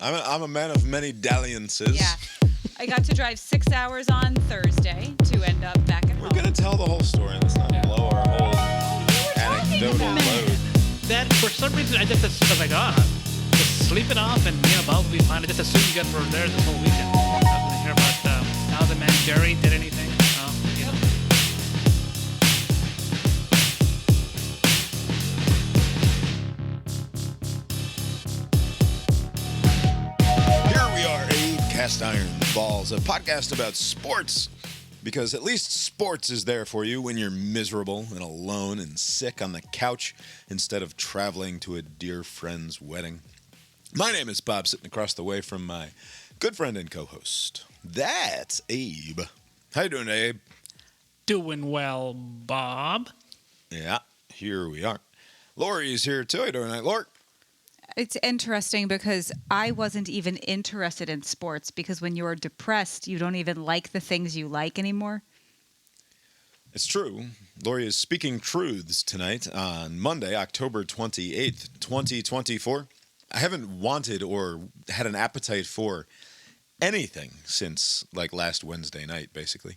I'm a man of many dalliances. Yeah. I got to drive 6 hours on Thursday to end up back at home. We're going to tell the whole story. Let's not blow our whole anecdotal load. That, for some reason, I just was like, just sleep it off and, Bob will be fine. I just assumed you guys were there this whole weekend. I didn't hear about how the man Jerry did anything. Cast Iron Balls, a podcast about sports, because at least sports is there for you when you're miserable and alone and sick on the couch instead of traveling to a dear friend's wedding. My name is Bob, sitting across the way from my good friend and co-host. That's Abe. How you doing, Abe? Doing well, Bob. Yeah, here we are. Lori's here too. How you doing, Lori? It's interesting because I wasn't even interested in sports because when you're depressed, you don't even like the things you like anymore. It's true. Lori is speaking truths tonight on Monday, October 28th, 2024. I haven't wanted or had an appetite for anything since last Wednesday night, basically.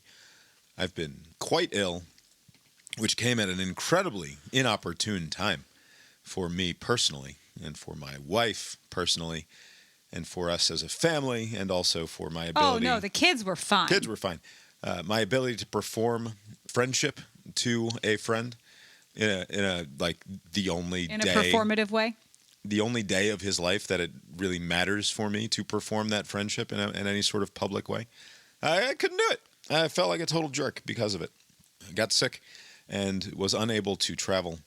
I've been quite ill, which came at an incredibly inopportune time for me personally. And for my wife, personally, and for us as a family, and also for my ability... Oh, no, the kids were fine. Kids were fine. My ability to perform friendship to a friend in a the only day... In a performative way? The only day of his life that it really matters for me to perform that friendship in any sort of public way. I couldn't do it. I felt like a total jerk because of it. I got sick and was unable to travel.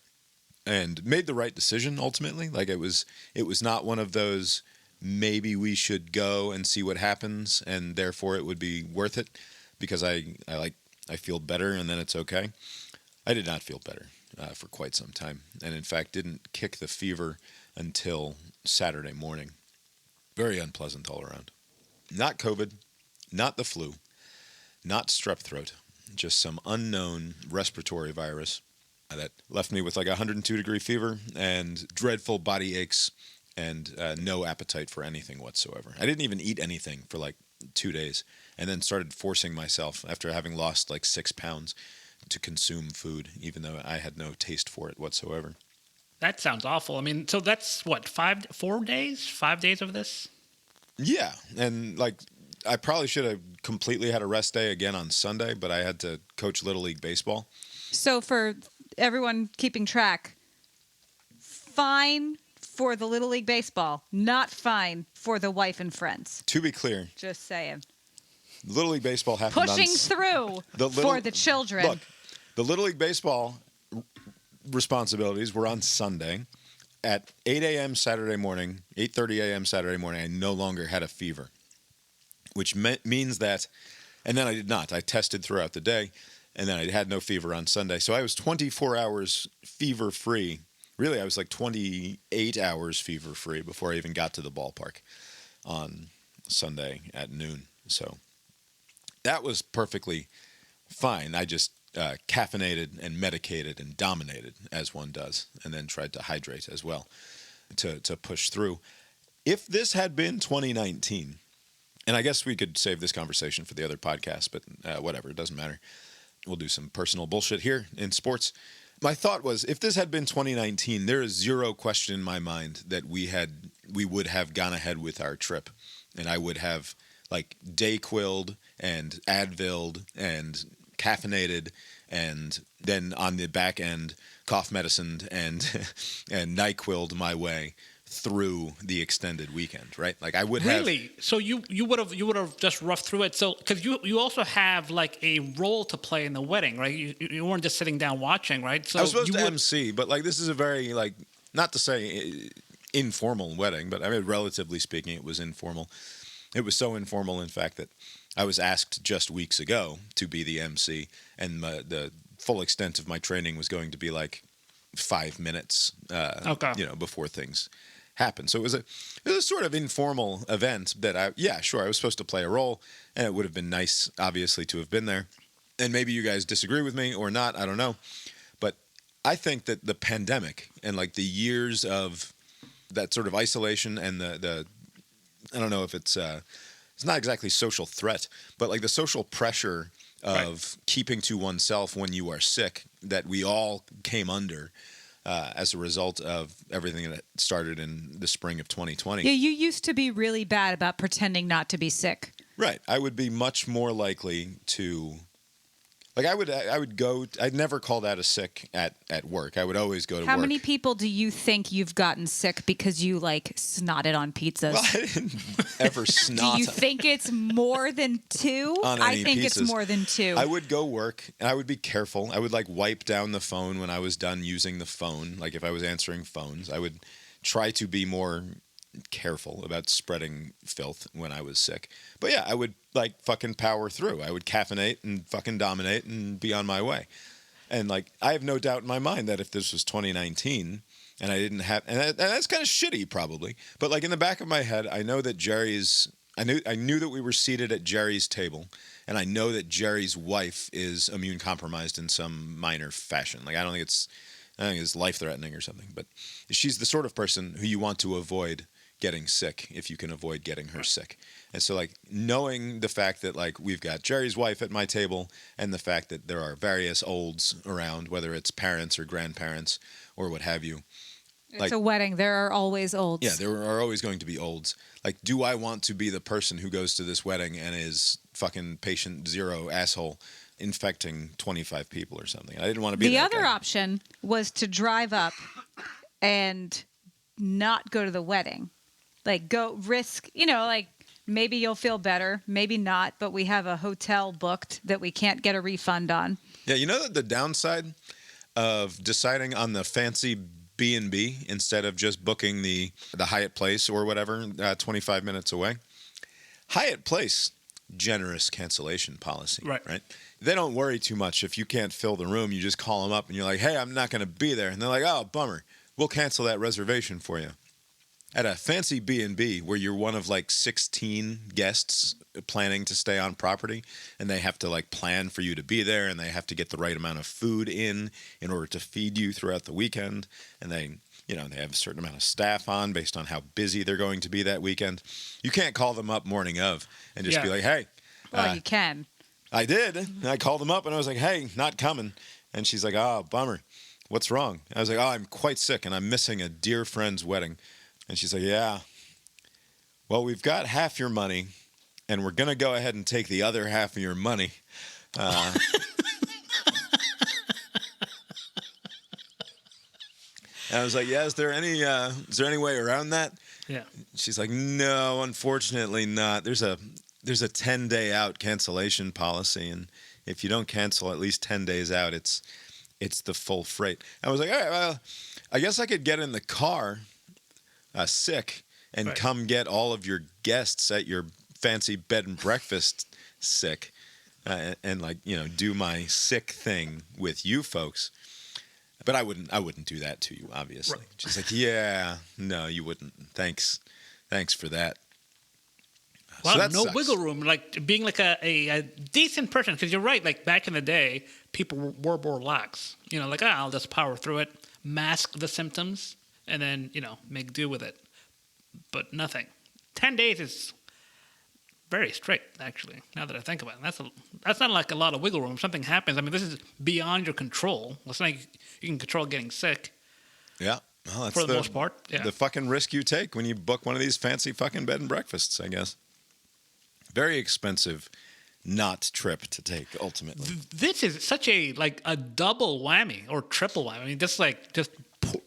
And made the right decision ultimately. It was not one of those maybe we should go and see what happens and therefore it would be worth it because I feel better and then it's okay. I did not feel better for quite some time and in fact didn't kick the fever until Saturday morning. Very unpleasant all around. Not COVID, not the flu, not strep throat, just some unknown respiratory virus that left me with 102-degree fever and dreadful body aches and no appetite for anything whatsoever. I didn't even eat anything for 2 days and then started forcing myself after having lost 6 pounds to consume food, even though I had no taste for it whatsoever. That sounds awful. I mean, so that's what, 4 days? 5 days of this? Yeah, and I probably should have completely had a rest day again on Sunday, but I had to coach Little League Baseball. So for everyone keeping track, fine for the Little League Baseball, not fine for the wife and friends. To be clear. Just saying. Little League Baseball happened Pushing through for the children. Look, the Little League Baseball responsibilities were on Sunday at 8 a.m. Saturday morning, 8:30 a.m. Saturday morning. I no longer had a fever, which means that, and then I did not. I tested throughout the day. And then I had no fever on Sunday. So I was 24 hours fever-free. Really, I was 28 hours fever-free before I even got to the ballpark on Sunday at noon. So that was perfectly fine. I just caffeinated and medicated and dominated, as one does, and then tried to hydrate as well to push through. If this had been 2019, and I guess we could save this conversation for the other podcast, but whatever, it doesn't matter. We'll do some personal bullshit here in sports. My thought was, if this had been 2019, there is zero question in my mind that we would have gone ahead with our trip, and I would have Dayquil'd and Advill'd and caffeinated, and then on the back end, cough medicined and NyQuil'd my way through the extended weekend, right? I would have... Really? So you would have just roughed through it. So because you also have a role to play in the wedding, right? You weren't just sitting down watching, right? So I was supposed to MC, but this is a very not to say informal wedding, but I mean relatively speaking, it was informal. It was so informal, in fact, that I was asked just weeks ago to be the MC, and the full extent of my training was going to be 5 minutes, before things happen. So it was a sort of informal event that I was supposed to play a role, and it would have been nice, obviously, to have been there. And maybe you guys disagree with me or not, I don't know. But I think that the pandemic and the years of that sort of isolation and the I don't know if it's not exactly social threat, but like the social pressure of keeping to oneself when you are sick that we all came under as a result of everything that started in the spring of 2020. Yeah, you used to be really bad about pretending not to be sick. Right. I would be much more likely to, like, I'd never called out a sick at work. I would always go to work. How many people do you think you've gotten sick because you, like, snotted on pizzas? Well, I didn't ever snot. Do you think it's more than 2? On I any think pieces. it's more than 2. I would go work, and I would be careful. I would, like, wipe down the phone when I was done using the phone. Like, if I was answering phones, I would try to be more careful about spreading filth when I was sick. But yeah, I would like fucking power through. I would caffeinate and fucking dominate and be on my way. And like, I have no doubt in my mind that if this was 2019 and I didn't have, and that's kind of shitty probably, but like in the back of my head, I know that I knew that we were seated at Jerry's table, and I know that Jerry's wife is immune compromised in some minor fashion. Like, I don't think it's life threatening or something, but she's the sort of person who you want to avoid getting sick if you can avoid getting her sick. And so like knowing the fact that like we've got Jerry's wife at my table and the fact that there are various olds around, whether it's parents or grandparents or what have you. It's a wedding. There are always olds. Yeah, there are always going to be olds. Like, do I want to be the person who goes to this wedding and is fucking patient zero asshole infecting 25 people or something? I didn't want to be that The other guy. option was to drive up and not go to the wedding. Like, go risk, like maybe you'll feel better, maybe not, but we have a hotel booked that we can't get a refund on. Yeah, you know that the downside of deciding on the fancy B&B instead of just booking the Hyatt Place or whatever, 25 minutes away? Hyatt Place, generous cancellation policy, right? They don't worry too much. If you can't fill the room, you just call them up and you're like, hey, I'm not going to be there. And they're like, oh, bummer. We'll cancel that reservation for you. At a fancy B&B where you're one of like 16 guests planning to stay on property and they have to like plan for you to be there and they have to get the right amount of food in order to feed you throughout the weekend, and they have a certain amount of staff on based on how busy they're going to be that weekend. You can't call them up morning of and just be like, hey. Well, you can. I did. And I called them up and I was like, hey, not coming. And she's like, oh, bummer. What's wrong? I was like, oh, I'm quite sick and I'm missing a dear friend's wedding. And she's like, yeah, well, we've got half your money, and we're going to go ahead and take the other half of your money. And I was like, yeah, is there any way around that? Yeah. She's like, no, unfortunately not. There's a 10-day out cancellation policy, and if you don't cancel at least 10 days out, it's the full freight. I was like, all right, well, I guess I could get in the car sick and come get all of your guests at your fancy bed and breakfast sick and like, do my sick thing with you folks. But I wouldn't do that to you, obviously. Right. She's like, yeah, no, you wouldn't. Thanks for that. Well, so that no sucks. wiggle room, like being like a decent person, because you're right, like back in the day, people were more lax. Like, I'll just power through it, mask the symptoms, and then, make do with it. But nothing. 10 days is very strict, actually, now that I think about it. That's not like a lot of wiggle room. If something happens, I mean, this is beyond your control. It's not like you can control getting sick. Yeah. Well, that's for the most part. Yeah. The fucking risk you take when you book one of these fancy fucking bed and breakfasts, I guess. Very expensive not trip to take, ultimately. This is such a double whammy or triple whammy. I mean, just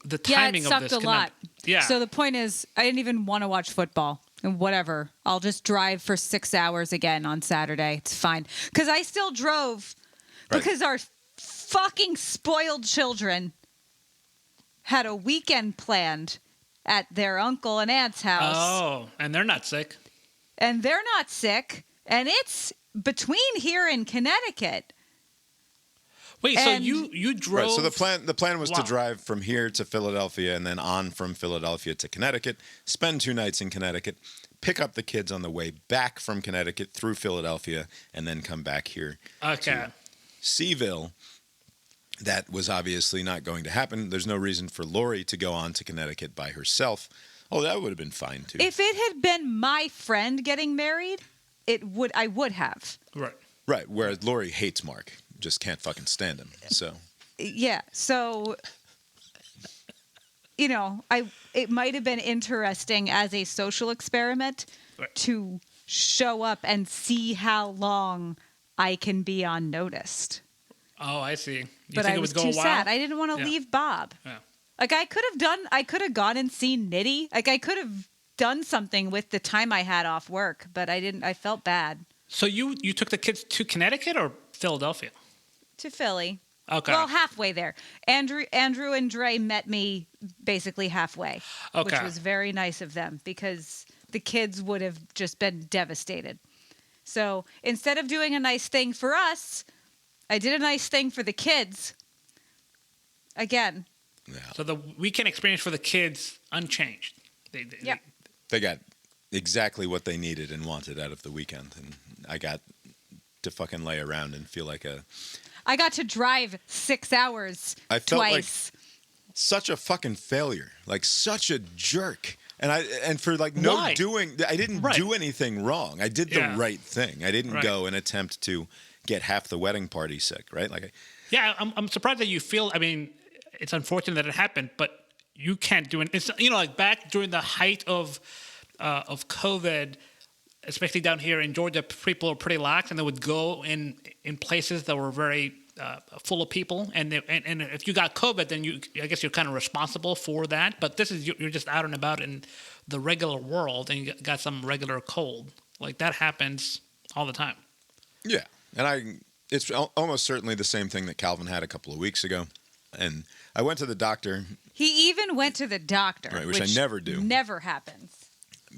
the timing it of this. sucked a lot. Yeah. So the point is, I didn't even want to watch football. And whatever. I'll just drive for 6 hours again on Saturday. It's fine. Because I still drove. Right. Because our fucking spoiled children had a weekend planned at their uncle and aunt's house. Oh, and they're not sick. And they're not sick. And it's between here and Connecticut. Wait, so you drove? Right, so the plan was to drive from here to Philadelphia and then on from Philadelphia to Connecticut, spend 2 nights in Connecticut, pick up the kids on the way back from Connecticut through Philadelphia, and then come back here to Seaville. That was obviously not going to happen. There's no reason for Lori to go on to Connecticut by herself Oh, that would have been fine too. If it had been my friend getting married, I would have. Right. Right. Whereas Lori hates Mark, just can't fucking stand him. So. Yeah. So, it might have been interesting as a social experiment to show up and see how long I can be unnoticed. Oh, I see. But I was too sad. I didn't want to leave Bob. Yeah. Like I could have gone and seen Nitty. Like I could have done something with the time I had off work, but I didn't. I felt bad. So you took the kids to Connecticut or Philadelphia? To Philly. Okay. Well, halfway there. Andrew and Dre met me basically halfway, which was very nice of them because the kids would have just been devastated. So instead of doing a nice thing for us, I did a nice thing for the kids. Again. Yeah. So the weekend experience for the kids unchanged. They got exactly what they needed and wanted out of the weekend, and I got to fucking lay around and feel like I got to drive 6 hours I felt twice. like such a fucking failure, like such a jerk. And for like Why? I didn't do anything wrong. I did the right thing. I didn't go and attempt to get half the wedding party sick, right? Like, I'm surprised that you feel. I mean, it's unfortunate that it happened, but you can't do it. It's like back during the height of COVID, especially down here in Georgia, people are pretty lax, and they would go in places that were very full of people. And if you got COVID, then I guess you're kind of responsible for that. But this is you're just out and about in the regular world, and you got some regular cold. Like that happens all the time. Yeah, and it's almost certainly the same thing that Calvin had a couple of weeks ago. And I went to the doctor. He even went to the doctor, right, which I never do. Never happens.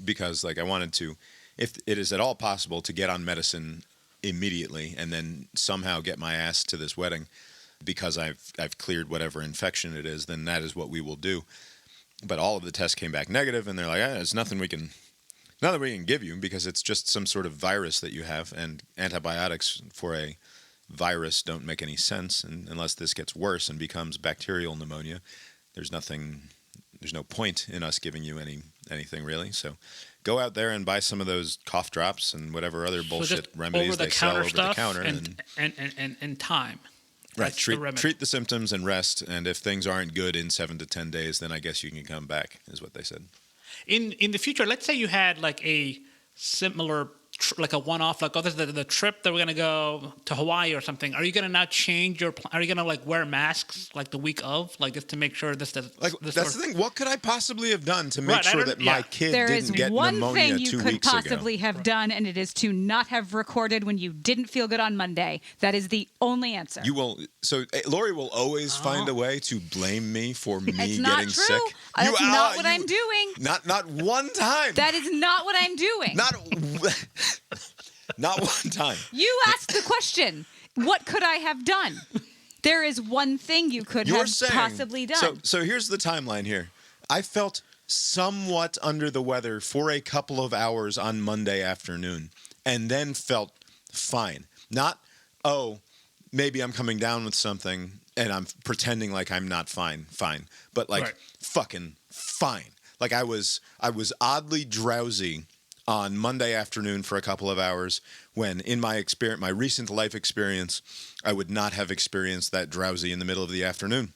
Because I wanted to, if it is at all possible, to get on medicine immediately and then somehow get my ass to this wedding because I've cleared whatever infection it is, then that is what we will do. But all of the tests came back negative, and they're like, there's nothing we can give you because it's just some sort of virus that you have, and antibiotics for a virus don't make any sense unless this gets worse and becomes bacterial pneumonia. There's no point in us giving you anything really. So go out there and buy some of those cough drops and whatever other bullshit remedies they sell over the counter. And time. Right. Treat the symptoms and rest. And if things aren't good in 7 to 10 days, then I guess you can come back, is what they said. In the future, let's say you had like a similar like a one-off, like, oh, this is the trip that we're going to go to Hawaii or something. Are you going to now change your are you going to like wear masks like the week of, like just to make sure this does like this that's the thing. What could I possibly have done to make sure that my kid didn't get pneumonia 2 weeks ago? There is one thing you could possibly have done, and it is to not have recorded when you didn't feel good on Monday. That is the only answer. You will. So Lori will always find a way to blame me for me it's getting not true. sick. That's not what I'm doing. Not one time. That is not what I'm doing. Not one time. You asked the question, what could I have done? There is one thing you could have possibly done. So here's the timeline here. I felt somewhat under the weather for a couple of hours on Monday afternoon and then felt fine. Not, maybe I'm coming down with something and I'm pretending like I'm not fine. But like fucking fine. Like I was oddly drowsy on Monday afternoon for a couple of hours when in my recent life experience, I would not have experienced that drowsy in the middle of the afternoon.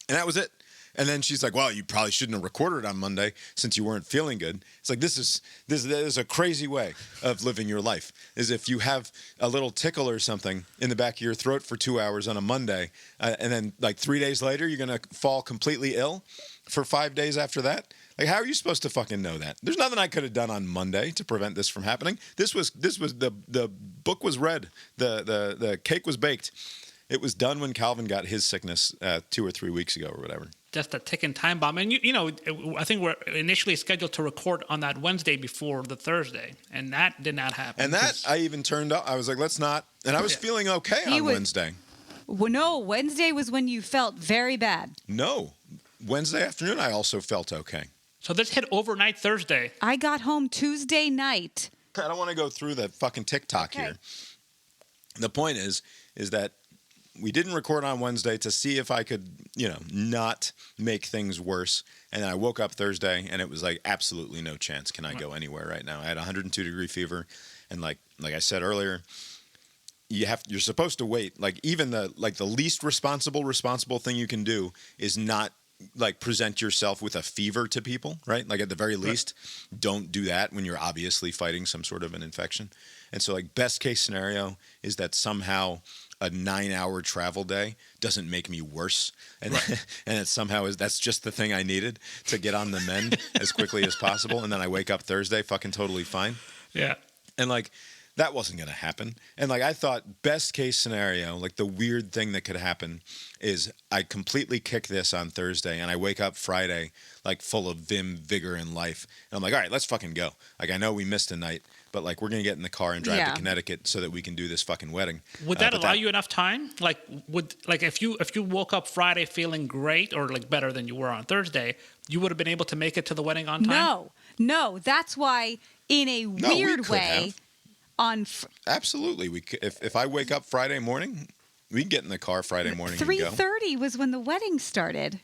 And that was it. And then she's like, well, you probably shouldn't have recorded on Monday since you weren't feeling good. It's like, this is a crazy way of living your life, is if you have a little tickle or something in the back of your throat for 2 hours on a Monday, and then like 3 days later, you're going to fall completely ill for 5 days after that. Like, how are you supposed to fucking know that? There's nothing I could have done on Monday to prevent this from happening. This was the book was read, the cake was baked. It was done when Calvin got his sickness 2 or 3 weeks ago or whatever. Just a ticking time bomb. And, I think we're initially scheduled to record on that Wednesday before the Thursday, and that did not happen. And that I even turned up. I was like, let's not. And I was feeling okay on Wednesday. Well, no, Wednesday was when you felt very bad. No. Wednesday afternoon, I also felt okay. So this hit overnight Thursday. I got home Tuesday night. I don't want to go through the fucking TikTok here. The point is that we didn't record on Wednesday to see if I could, not make things worse. And then I woke up Thursday and it was like absolutely no chance can I go anywhere right now. I had 102-degree fever, and like I said earlier, you're supposed to wait. Like even the least responsible thing you can do is not like present yourself with a fever to people, right? Like at the very least, don't do that when you're obviously fighting some sort of an infection. And so like best case scenario is that somehow a 9-hour travel day doesn't make me worse. And and it somehow that's just the thing I needed to get on the mend as quickly as possible. And then I wake up Thursday fucking totally fine. Yeah. And like that wasn't going to happen. And like I thought best case scenario, like the weird thing that could happen is I completely kick this on Thursday and I wake up Friday like full of vim, vigor, and life. And I'm like, all right, let's fucking go. Like I know we missed a night, but like we're going to get in the car and drive to Connecticut so that we can do this fucking wedding. Would that allow you enough time? Like if you woke up Friday feeling great or like better than you were on Thursday, you would have been able to make it to the wedding on time? No. That's why in a weird way absolutely we could, if I wake up Friday morning, we can get in the car Friday morning. 3:30 was when the wedding started.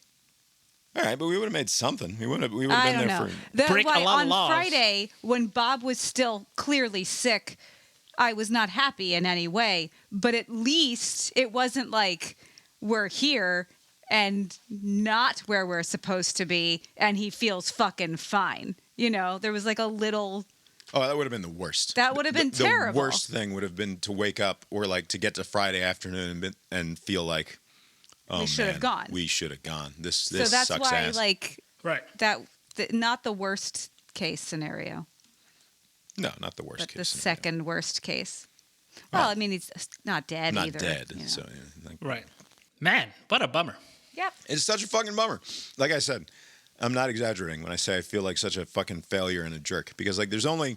All right, but we would have made something. We would have been there for break a lot of laws. On Friday, when Bob was still clearly sick, I was not happy in any way. But at least it wasn't like we're here and not where we're supposed to be, and he feels fucking fine. There was like a little. Oh, that would have been the worst. That would have been terrible. The worst thing would have been to wake up or like to get to Friday afternoon and feel like, oh, we should have gone. We should have gone. This so that's sucks why, ass. like, not the worst case scenario. No, not the worst but case. The scenario. Second worst case. Well, I mean, he's not dead not either. Not dead. So, right. Man, what a bummer. Yep. It's such a fucking bummer. Like I said, I'm not exaggerating when I say I feel like such a fucking failure and a jerk, because like there's only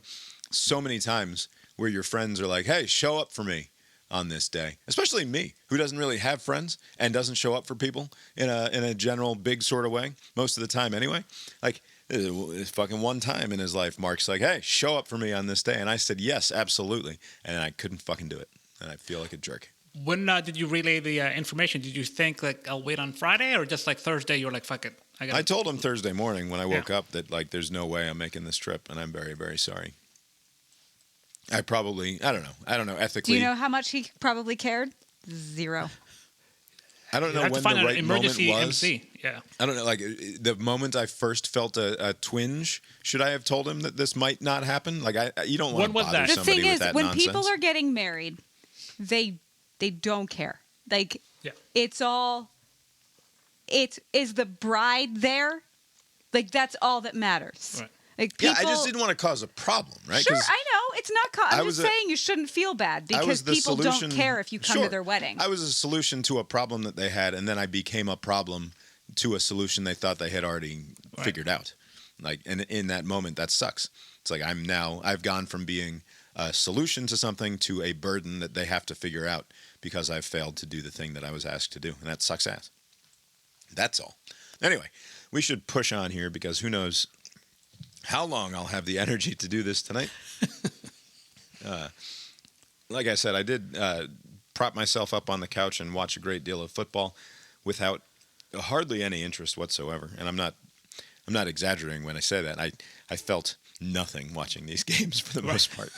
so many times where your friends are like, hey, show up for me on this day, especially me, who doesn't really have friends and doesn't show up for people in a general big sort of way most of the time anyway. Like it's fucking one time in his life, Mark's like, hey, show up for me on this day. And I said, yes, absolutely. And I couldn't fucking do it. And I feel like a jerk. When did you relay the information? Did you think like I'll wait on Friday, or just like Thursday you were like, fuck it? I told him Thursday morning when I woke up that like there's no way I'm making this trip, and I'm very, very sorry. I don't know ethically. Do you know how much he probably cared? 0. I don't know when the right moment was. MC. Yeah. I don't know, like the moment I first felt a twinge. Should I have told him that this might not happen? Like you don't want to bother the somebody thing with is, that when nonsense. people are getting married, they don't care. Like it's all. It is the bride there. Like that's all that matters. Right. Like people, I just didn't want to cause a problem, right? Sure, I know it's not. I'm just saying you shouldn't feel bad because people don't care if you come to their wedding. I was a solution to a problem that they had, and then I became a problem to a solution they thought they had already figured out. Like, and in that moment, that sucks. It's like I've gone from being a solution to something to a burden that they have to figure out because I've failed to do the thing that I was asked to do, and that sucks ass. That's all. Anyway, we should push on here because who knows how long I'll have the energy to do this tonight. Like I said, I did prop myself up on the couch and watch a great deal of football without hardly any interest whatsoever. And I'm not exaggerating when I say that. I felt nothing watching these games for the most part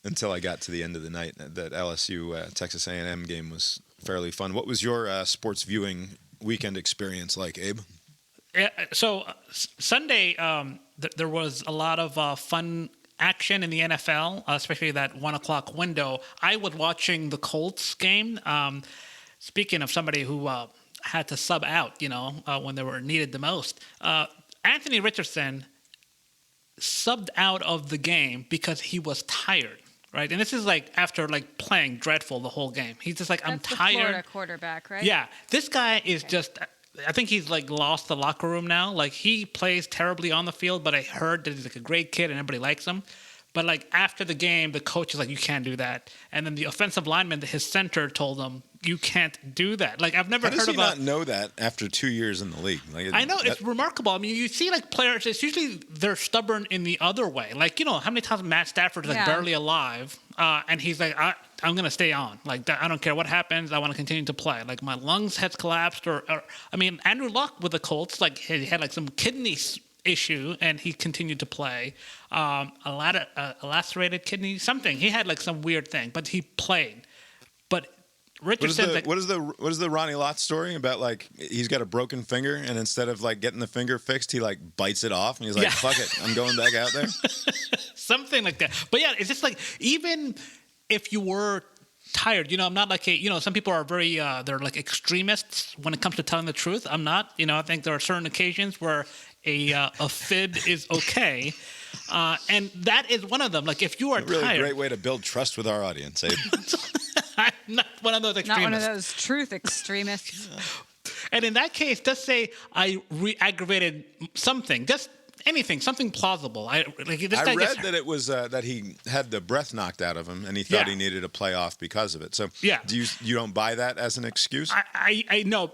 until I got to the end of the night. That LSU Texas A&M game was fairly fun. What was your sports viewing weekend experience like, Abe? Yeah, so Sunday, there was a lot of fun action in the NFL, especially that 1 o'clock window. I was watching the Colts game. Speaking of somebody who had to sub out, when they were needed the most, Anthony Richardson subbed out of the game because he was tired. Right, and this is like after like playing dreadful the whole game. He's just like, I'm tired. The Florida quarterback, right? Yeah, this guy is just. I think he's like lost the locker room now. Like he plays terribly on the field, but I heard that he's like a great kid and everybody likes him. But like after the game, the coach is like, you can't do that. And then the offensive lineman, his center, told him, you can't do that. Like I've never How does heard he of not know that after 2 years in the league? Like, I know it's remarkable. I mean, you see like players. It's usually they're stubborn in the other way. Like how many times Matt Stafford is like barely alive, and he's like, I'm gonna stay on. Like I don't care what happens. I want to continue to play. Like my lungs has collapsed, or I mean, Andrew Luck with the Colts, like he had like some kidney issue, and he continued to play. A lacerated kidney, something. He had like some weird thing, but he played. But Richardson, what is the Ronnie Lott story about? Like he's got a broken finger, and instead of like getting the finger fixed, he like bites it off, and he's like, "Fuck it, I'm going back out there." Something like that. But yeah, it's just like even if you were tired, I'm not like some people are very they're like extremists when it comes to telling the truth. I'm not. I think there are certain occasions where a fib is okay, and that is one of them. Like if you are really tired, great way to build trust with our audience, Abe. I'm not one of those extremists. Not one of those truth extremists. And in that case, just say I re-aggravated something, just anything, something plausible. I read that it was that he had the breath knocked out of him, and he thought he needed a playoff because of it. So do you don't buy that as an excuse? I know.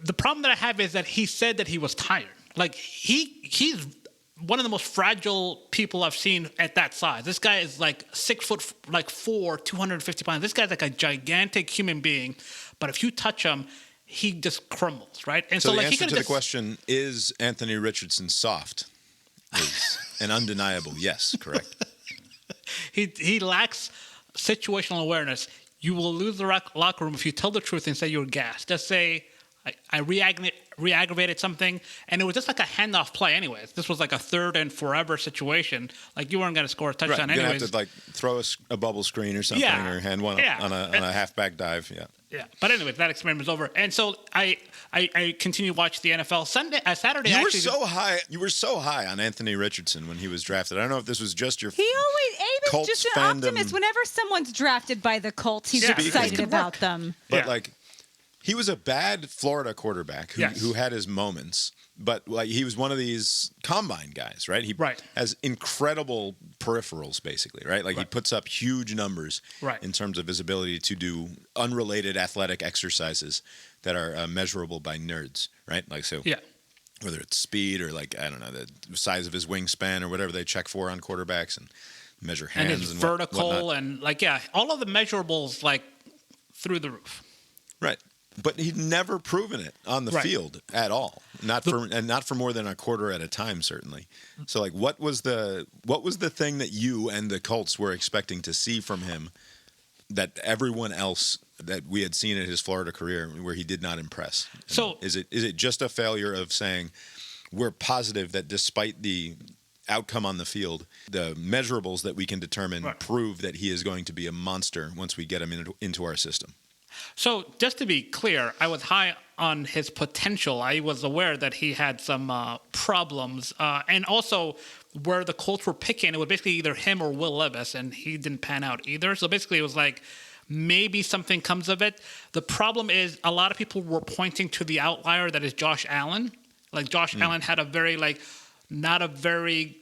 The problem that I have is that he said that he was tired. Like he's one of the most fragile people I've seen at that size. This guy is like 6'4", 250 pounds. This guy's like a gigantic human being, but if you touch him, he just crumbles, right? And so the like answer to the question is Anthony Richardson soft is an undeniable yes, correct? He lacks situational awareness. You will lose the locker room if you tell the truth and say you're gassed. Just say, I re-aggravated something, and it was just like a handoff play anyways. This was like a third and forever situation. Like you weren't going to score a touchdown anyways. You're going to have to like throw a bubble screen or something, or hand one on a halfback dive. Yeah. But anyways, that experiment was over. And so I continue to watch the NFL. Saturday, You were so high on Anthony Richardson when he was drafted. I don't know if this was just your Abe is Colts just an fandom. optimist. Whenever someone's drafted by the Colts, he's excited about them. But like, he was a bad Florida quarterback who had his moments, but like he was one of these combine guys, right? He has incredible peripherals, basically, right? Like he puts up huge numbers in terms of his ability to do unrelated athletic exercises that are measurable by nerds, right? Like whether it's speed or like I don't know the size of his wingspan or whatever they check for on quarterbacks and measure hands and his and vertical whatnot. And like all of the measurables like through the roof, right? But he'd never proven it on the field at all. Not for more than a quarter at a time, certainly. So, like, what was the thing that you and the Colts were expecting to see from him that everyone else that we had seen in his Florida career where he did not impress? So, is it just a failure of saying we're positive that despite the outcome on the field, the measurables that we can determine prove that he is going to be a monster once we get him into our system? So just to be clear, I was high on his potential. I was aware that he had some problems. And also where the Colts were picking, it was basically either him or Will Levis, and he didn't pan out either. So basically it was like maybe something comes of it. The problem is a lot of people were pointing to the outlier that is Josh Allen. Like Josh Allen had a very not a very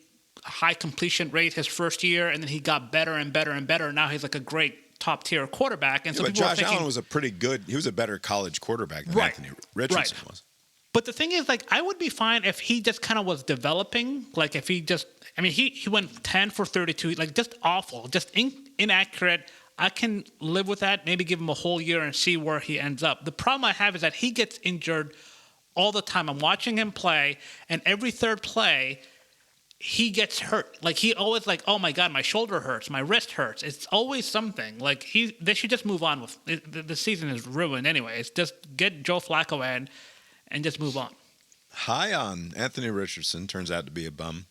high completion rate his first year, and then he got better and better and better. Now he's like a great top-tier quarterback. And so but Josh Allen was he was a better college quarterback than Anthony Richardson was. But the thing is, like, I would be fine if he just kind of was developing. Like, if he just, I mean, he went 10 for 32, like, just awful, just inaccurate. I can live with that, maybe give him a whole year and see where he ends up. The problem I have is that he gets injured all the time. I'm watching him play, and every third play, he gets hurt. Like he always like, oh my God, my shoulder hurts, my wrist hurts. It's always something. Like they should just move on with it. The season is ruined anyways. Just get Joe Flacco in and just move on. High on Anthony Richardson turns out to be a bum.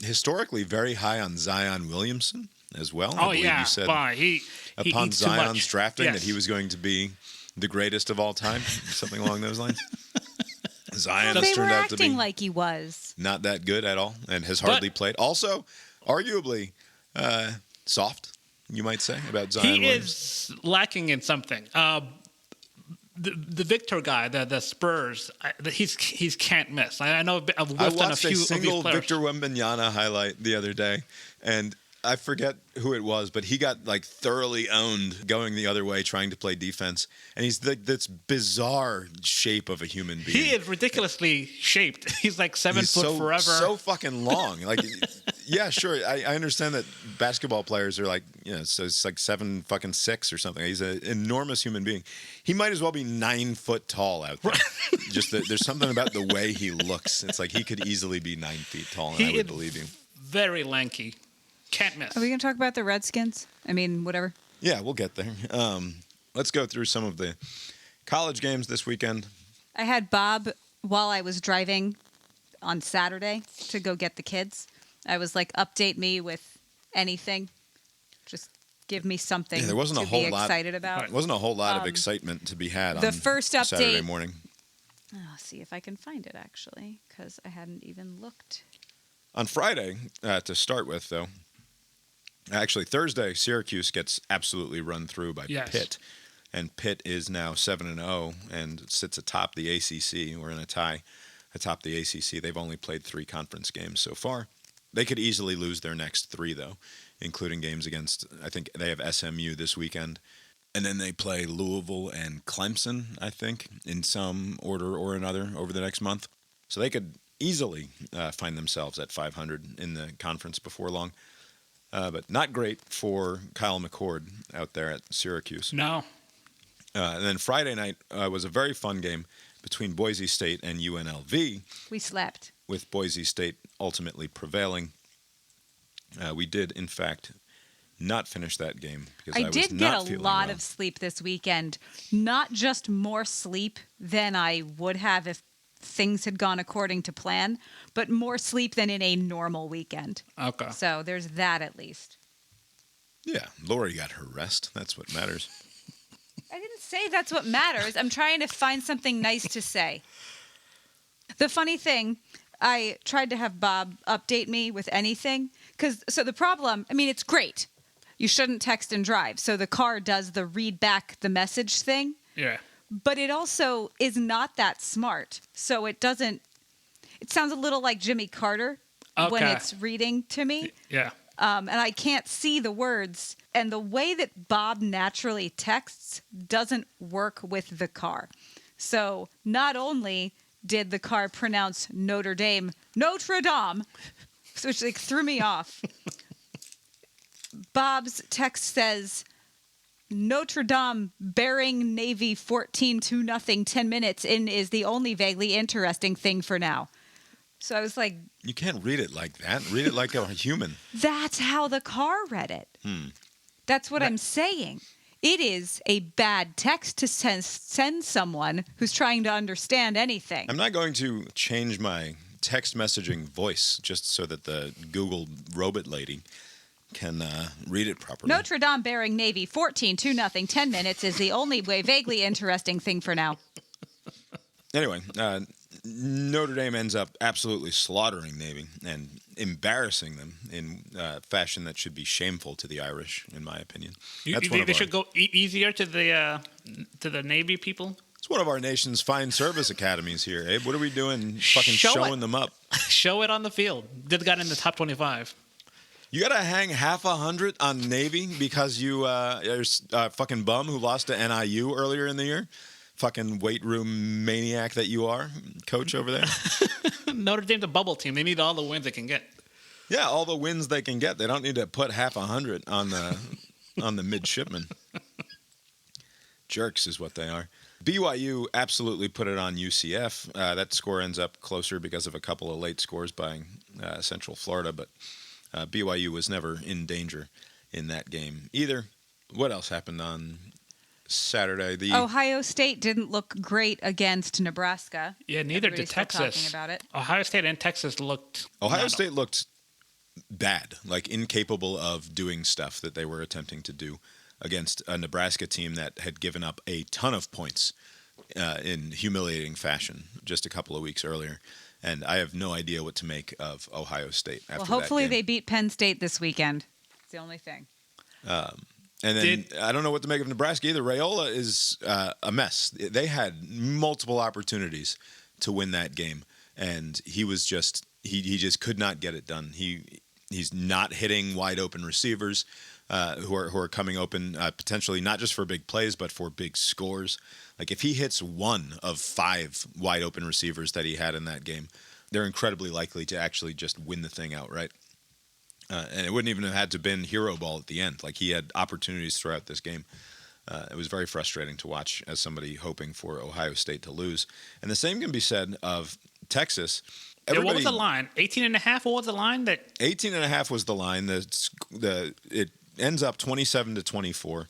Historically, very high on Zion Williamson as well. Oh yeah, you said he upon Zion's drafting that he was going to be the greatest of all time, something along those lines. Zion has turned out to be like he was not that good at all and has hardly played. Also, arguably soft, you might say, about Zion Williams. Is lacking in something. The Victor guy, the Spurs, he's can't miss. I know I've whiffed on a few of these players. Victor Wembanyama highlight the other day, and I forget who it was, but he got like thoroughly owned going the other way, trying to play defense. And he's this bizarre shape of a human being. He is ridiculously shaped. He's like 7 foot forever. So fucking long. Like, yeah, sure. I understand that basketball players are like, so it's like 7'6" or something. He's an enormous human being. He might as well be 9 foot tall out there. Just there's something about the way he looks. It's like he could easily be 9 feet tall, and I would believe you. Very lanky. Can't miss. Are we going to talk about the Redskins? I mean, whatever. Yeah, we'll get there. Let's go through some of the college games this weekend. I had Bob, while I was driving on Saturday to go get the kids, I was like, update me with anything. Just give me something there wasn't to a whole be lot, excited about. There wasn't a whole lot of excitement to be had the on first update, Saturday morning. I'll see if I can find it, actually, because I hadn't even looked. On Friday, to start with, though, actually Thursday, Syracuse gets absolutely run through by Pitt. And Pitt is now 7-0 and sits atop the ACC. We're in a tie atop the ACC. They've only played 3 conference games so far. They could easily lose their next 3, though, including games against, I think they have SMU this weekend. And then they play Louisville and Clemson, I think, in some order or another over the next month. So they could easily find themselves at 500 in the conference before long. But not great for Kyle McCord out there at Syracuse. No. And then Friday night was a very fun game between Boise State and UNLV. We slept. With Boise State ultimately prevailing. We did, in fact, not finish that game because I was not feeling well. I did get a lot of sleep this weekend. Not just more sleep than I would have if things had gone according to plan, but more sleep than in a normal weekend. Okay. So there's that at least. Yeah, Lori got her rest. That's what matters. I didn't say that's what matters. I'm trying to find something nice to say. The funny thing, I tried to have Bob update me with anything. So the problem, I mean, it's great. You shouldn't text and drive. So the car does the read back the message thing. Yeah. But it also is not that smart. So it doesn't, it sounds a little like Jimmy Carter when it's reading to me. Yeah. And I can't see the words. And the way that Bob naturally texts doesn't work with the car. So not only did the car pronounce Notre Dame, Notre Dame, which like threw me off. Bob's text says, Notre Dame bearing Navy 14-0, 10 minutes in is the only vaguely interesting thing for now. So I was like... You can't read it like that. Read it like a human. That's how the car read it. That's what I'm saying. It is a bad text to send someone who's trying to understand anything. I'm not going to change my text messaging voice just so that the Google robot lady can read it properly. Notre Dame bearing Navy 14-0, 10 minutes is the only way vaguely interesting thing for now. Anyway, Notre Dame ends up absolutely slaughtering Navy and embarrassing them in fashion that should be shameful to the Irish, in my opinion. They should go easier to the Navy people? It's one of our nation's fine service academies here, Abe. What are we doing fucking showing them up? Show it on the field. Did got in the top 25. You got to hang half 100 on Navy because you're a fucking bum who lost to NIU earlier in the year? Fucking weight room maniac that you are, coach over there. Notre Dame's a bubble team. They need all the wins they can get. Yeah, all the wins they can get. They don't need to put half 100 on the midshipmen. Jerks is what they are. BYU absolutely put it on UCF. That score ends up closer because of a couple of late scores by Central Florida, but BYU was never in danger in that game either. What else happened on Saturday? Ohio State didn't look great against Nebraska. Yeah, neither Everybody's did Texas. Talking about it. Ohio State and Texas looked... Ohio State looked bad, like incapable of doing stuff that they were attempting to do against a Nebraska team that had given up a ton of points in humiliating fashion just a couple of weeks earlier. And I have no idea what to make of Ohio State after that game. Well, hopefully they beat Penn State this weekend. It's the only thing. And then I don't know what to make of Nebraska either. Raiola is a mess. They had multiple opportunities to win that game, and he was just he just could not get it done. He He's not hitting wide open receivers who are coming open potentially not just for big plays but for big scores. Like if he hits one of 5 wide open receivers that he had in that game, they're incredibly likely to actually just win the thing outright. And it wouldn't even have had to been hero ball at the end. Like he had opportunities throughout this game. It was very frustrating to watch as somebody hoping for Ohio State to lose. And the same can be said of Texas. What was the line? 18.5? What was the line? 18.5 was the line. It ends up 27-24.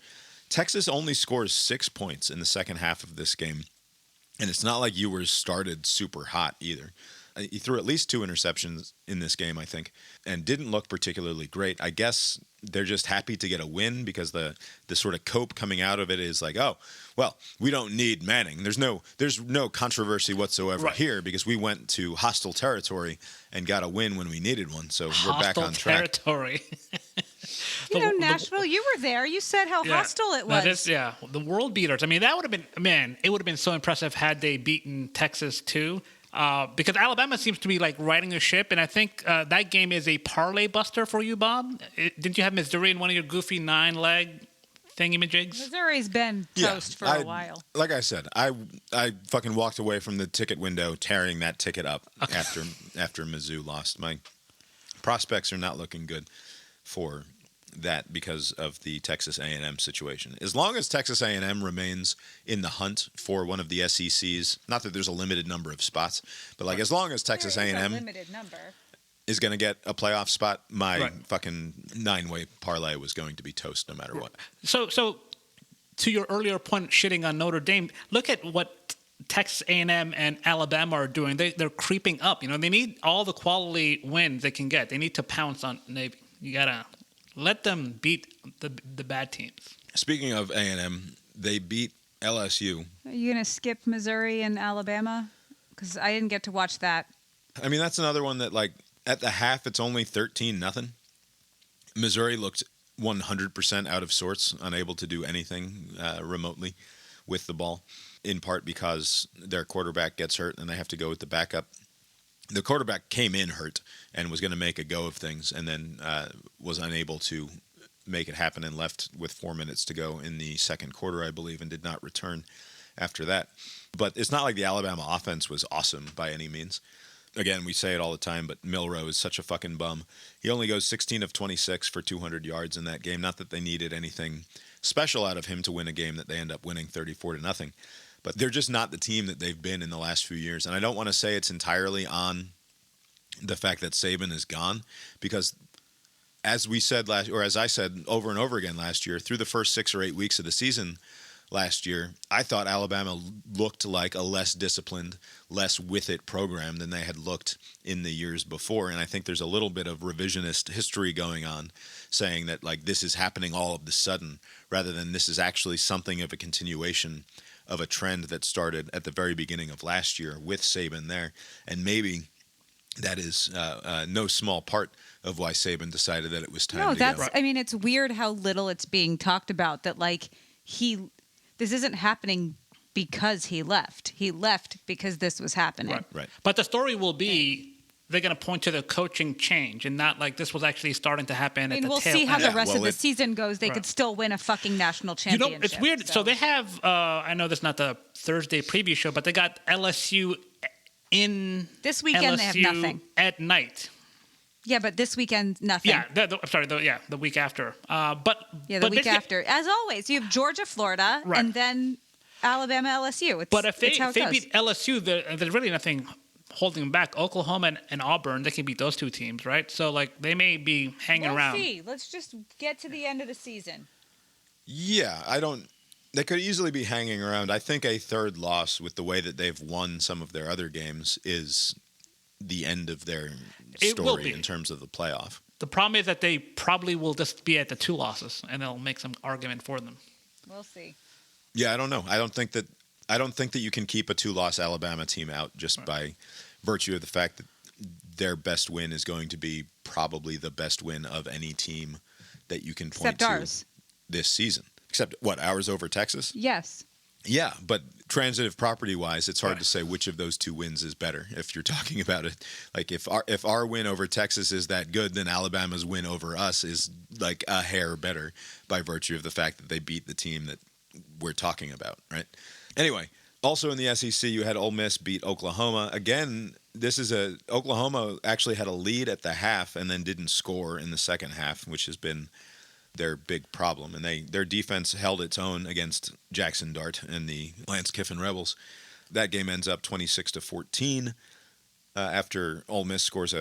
Texas only scores 6 points in the second half of this game. And it's not like Ewers started super hot either. He threw at least 2 interceptions in this game, I think, and didn't look particularly great. I guess they're just happy to get a win because the sort of cope coming out of it is like, oh, well, we don't need Manning. There's no controversy whatsoever here because we went to hostile territory and got a win when we needed one. So we're back on track. Hostile territory. Nashville, you were there. You said how hostile it was. The world beaters. I mean, that would have been, man, it would have been so impressive had they beaten Texas too. Because Alabama seems to be like riding a ship, and I think that game is a parlay buster for you, Bob. Didn't you have Missouri in one of your goofy 9-leg thingamajigs? Missouri's been toast for a while. Like I said, I fucking walked away from the ticket window tearing that ticket up after Mizzou lost. My prospects are not looking good for that because of the Texas A&M situation. As long as Texas A&M remains in the hunt for one of the SECs, not that there's a limited number of spots, but like as long as Texas A&M is going to get a playoff spot, my fucking 9-way parlay was going to be toast no matter what. So to your earlier point, shitting on Notre Dame, look at what Texas A&M and Alabama are doing. They're creeping up. You know, they need all the quality wins they can get. They need to pounce on Navy. You gotta let them beat the bad teams. Speaking of A&M, they beat LSU. Are you going to skip Missouri and Alabama? Because I didn't get to watch that. I mean, that's another one that, like, at the half, it's only 13-0. Missouri looked 100% out of sorts, unable to do anything remotely with the ball, in part because their quarterback gets hurt and they have to go with the backup. The quarterback came in hurt and was going to make a go of things and then was unable to make it happen and left with 4 minutes to go in the second quarter, I believe, and did not return after that. But it's not like the Alabama offense was awesome by any means. Again, we say it all the time, but Milroe is such a fucking bum. He only goes 16 of 26 for 200 yards in that game. Not that they needed anything special out of him to win a game that they end up winning 34-0. But they're just not the team that they've been in the last few years. And I don't want to say it's entirely on the fact that Saban is gone, because as we said as I said over and over again last year, through the first 6 or 8 weeks of the season last year, I thought Alabama looked like a less disciplined, less with it program than they had looked in the years before. And I think there's a little bit of revisionist history going on, saying that like this is happening all of a sudden, rather than this is actually something of a continuation of a trend that started at the very beginning of last year with Saban there. And maybe that is no small part of why Saban decided that it was time to go. I mean, it's weird how little it's being talked about, that like this isn't happening because he left. He left because this was happening. Right. But the story will be they're going to point to the coaching change and not like this was actually starting to happen at the tail end. We'll see how the rest of the season goes. They could still win a fucking national championship. You know, it's weird. So they have, I know this is not the Thursday preview show, but they got LSU in this weekend. LSU they have nothing at night. Yeah, but this weekend, nothing. Yeah, the week after. The week after. As always, you have Georgia, Florida, and then Alabama, LSU. But if they beat LSU, there's really nothing holding them back. Oklahoma and Auburn, they can beat those two teams, right? So, like, they may be hanging around. We'll see. Let's just get to the end of the season. Yeah, they could easily be hanging around. I think a third loss with the way that they've won some of their other games is the end of their story in terms of the playoff. The problem is that they probably will just be at the 2 losses, and they'll make some argument for them. We'll see. Yeah, I don't know. I don't think that you can keep a 2-loss Alabama team out just by virtue of the fact that their best win is going to be probably the best win of any team that you can point to ours. this season. Except what, ours over Texas? Yes. Yeah, but transitive property-wise, it's hard to say which of those two wins is better if you're talking about it. Like if our win over Texas is that good, then Alabama's win over us is like a hair better by virtue of the fact that they beat the team that we're talking about, right? Anyway, also in the SEC, you had Ole Miss beat Oklahoma. Again, Oklahoma actually had a lead at the half and then didn't score in the second half, which has been their big problem, and their defense held its own against Jackson Dart and the Lance Kiffin Rebels. That game ends up 26-14 after Ole Miss scores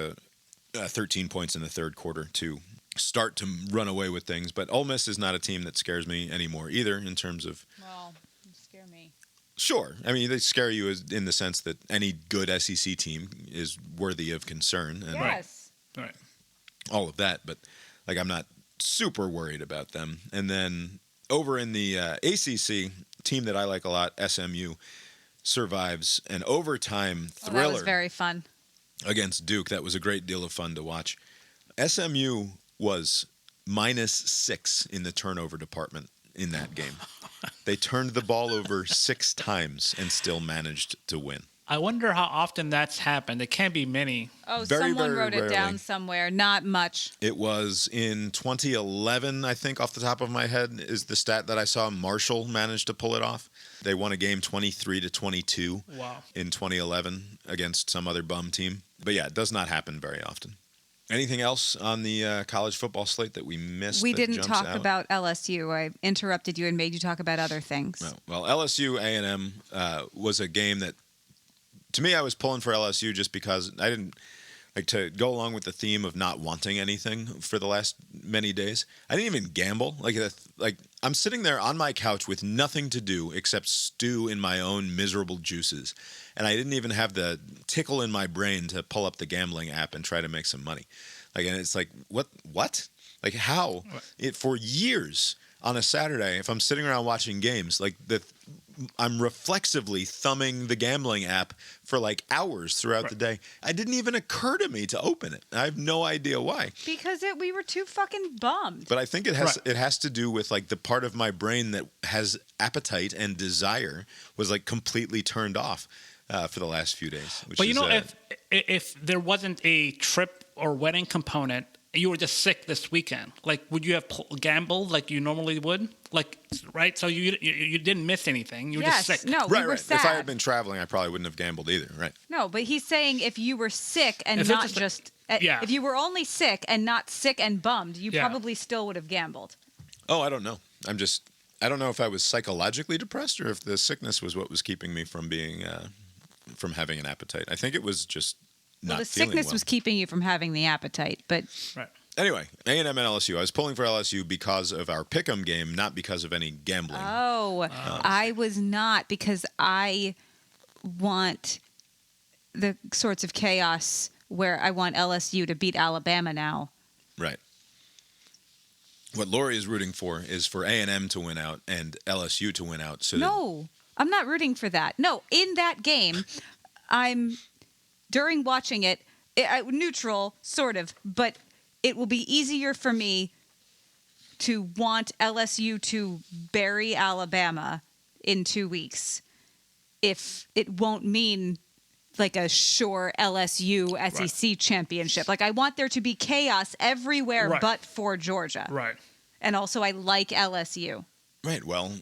13 points in the third quarter to start to run away with things. But Ole Miss is not a team that scares me anymore either in terms of. Well, you scare me. Sure, I mean they scare you in the sense that any good SEC team is worthy of concern and Yes. Right. all of that. But like I'm not super worried about them. And then over in the ACC, team that I like a lot, SMU, survives an overtime thriller. That was very fun. Against Duke. That was a great deal of fun to watch. SMU was -6 in the turnover department in that game. They turned the ball over 6 times and still managed to win. I wonder how often that's happened. It can't be many. Oh, Very, someone very wrote it rarely. down somewhere. Not much. It was in 2011, I think, off the top of my head, is the stat that I saw. Marshall managed to pull it off. They won a game 23-22 Wow. in 2011 against some other bum team. But yeah, it does not happen very often. Anything else on the college football slate that we missed? We that didn't jumps talk out? about LSU. I interrupted you and made you talk about other things. No. Well, LSU A&M was a game that, to me, I was pulling for LSU just because I didn't like to go along with the theme of not wanting anything for the last many days. I didn't even gamble. Like I'm sitting there on my couch with nothing to do except stew in my own miserable juices, and I didn't even have the tickle in my brain to pull up the gambling app and try to make some money. Like, and it's like, what? Like, how? For years on a Saturday, if I'm sitting around watching games, like I'm reflexively thumbing the gambling app for like hours throughout the day. It didn't even occur to me to open it. I have no idea why. Because we were too fucking bummed. But I think it has to do with like the part of my brain that has appetite and desire was like completely turned off for the last few days. But you know, if there wasn't a trip or wedding component, you were just sick this weekend, like would you have gambled like you normally would? Like, right? So you didn't miss anything. You were just sick. No, right, we were right. sad. If I had been traveling, I probably wouldn't have gambled either, right? No, but he's saying if you were sick and If not it's just... yeah. If you were only sick and not sick and bummed, you Yeah. probably still would have gambled. Oh, I don't know. I don't know if I was psychologically depressed or if the sickness was what was keeping me from being, from having an appetite. I think it was just not The feeling sickness well. was keeping you from having the appetite, but... Right. Anyway, A&M and LSU. I was pulling for LSU because of our pick'em game, not because of any gambling. Oh, I was not, because I want the sorts of chaos where I want LSU to beat Alabama now. Right. What Lori is rooting for is for A&M to win out and LSU to win out. So No, I'm not rooting for that. No, in that game, during watching it, neutral, sort of, but it will be easier for me to want LSU to bury Alabama in 2 weeks if it won't mean like a sure LSU SEC championship. Like, I want there to be chaos everywhere but for Georgia. Right. And also, I like LSU. Right. Well,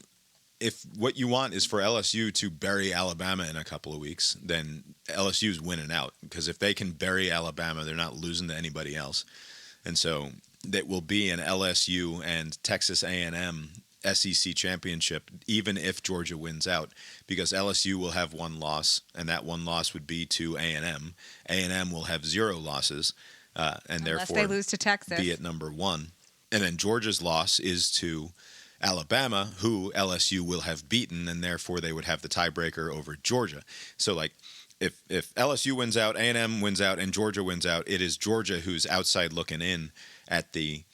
if what you want is for LSU to bury Alabama in a couple of weeks, then LSU's winning out. Because if they can bury Alabama, they're not losing to anybody else. And so that will be an LSU and Texas A&M SEC championship, even if Georgia wins out, because LSU will have one loss, and that one loss would be to A&M. A&M will have 0 losses, and Unless therefore they lose to Texas. be at number 1. And then Georgia's loss is to Alabama, who LSU will have beaten, and therefore they would have the tiebreaker over Georgia. So, like, if LSU wins out, A&M wins out, and Georgia wins out, it is Georgia who's outside looking in at the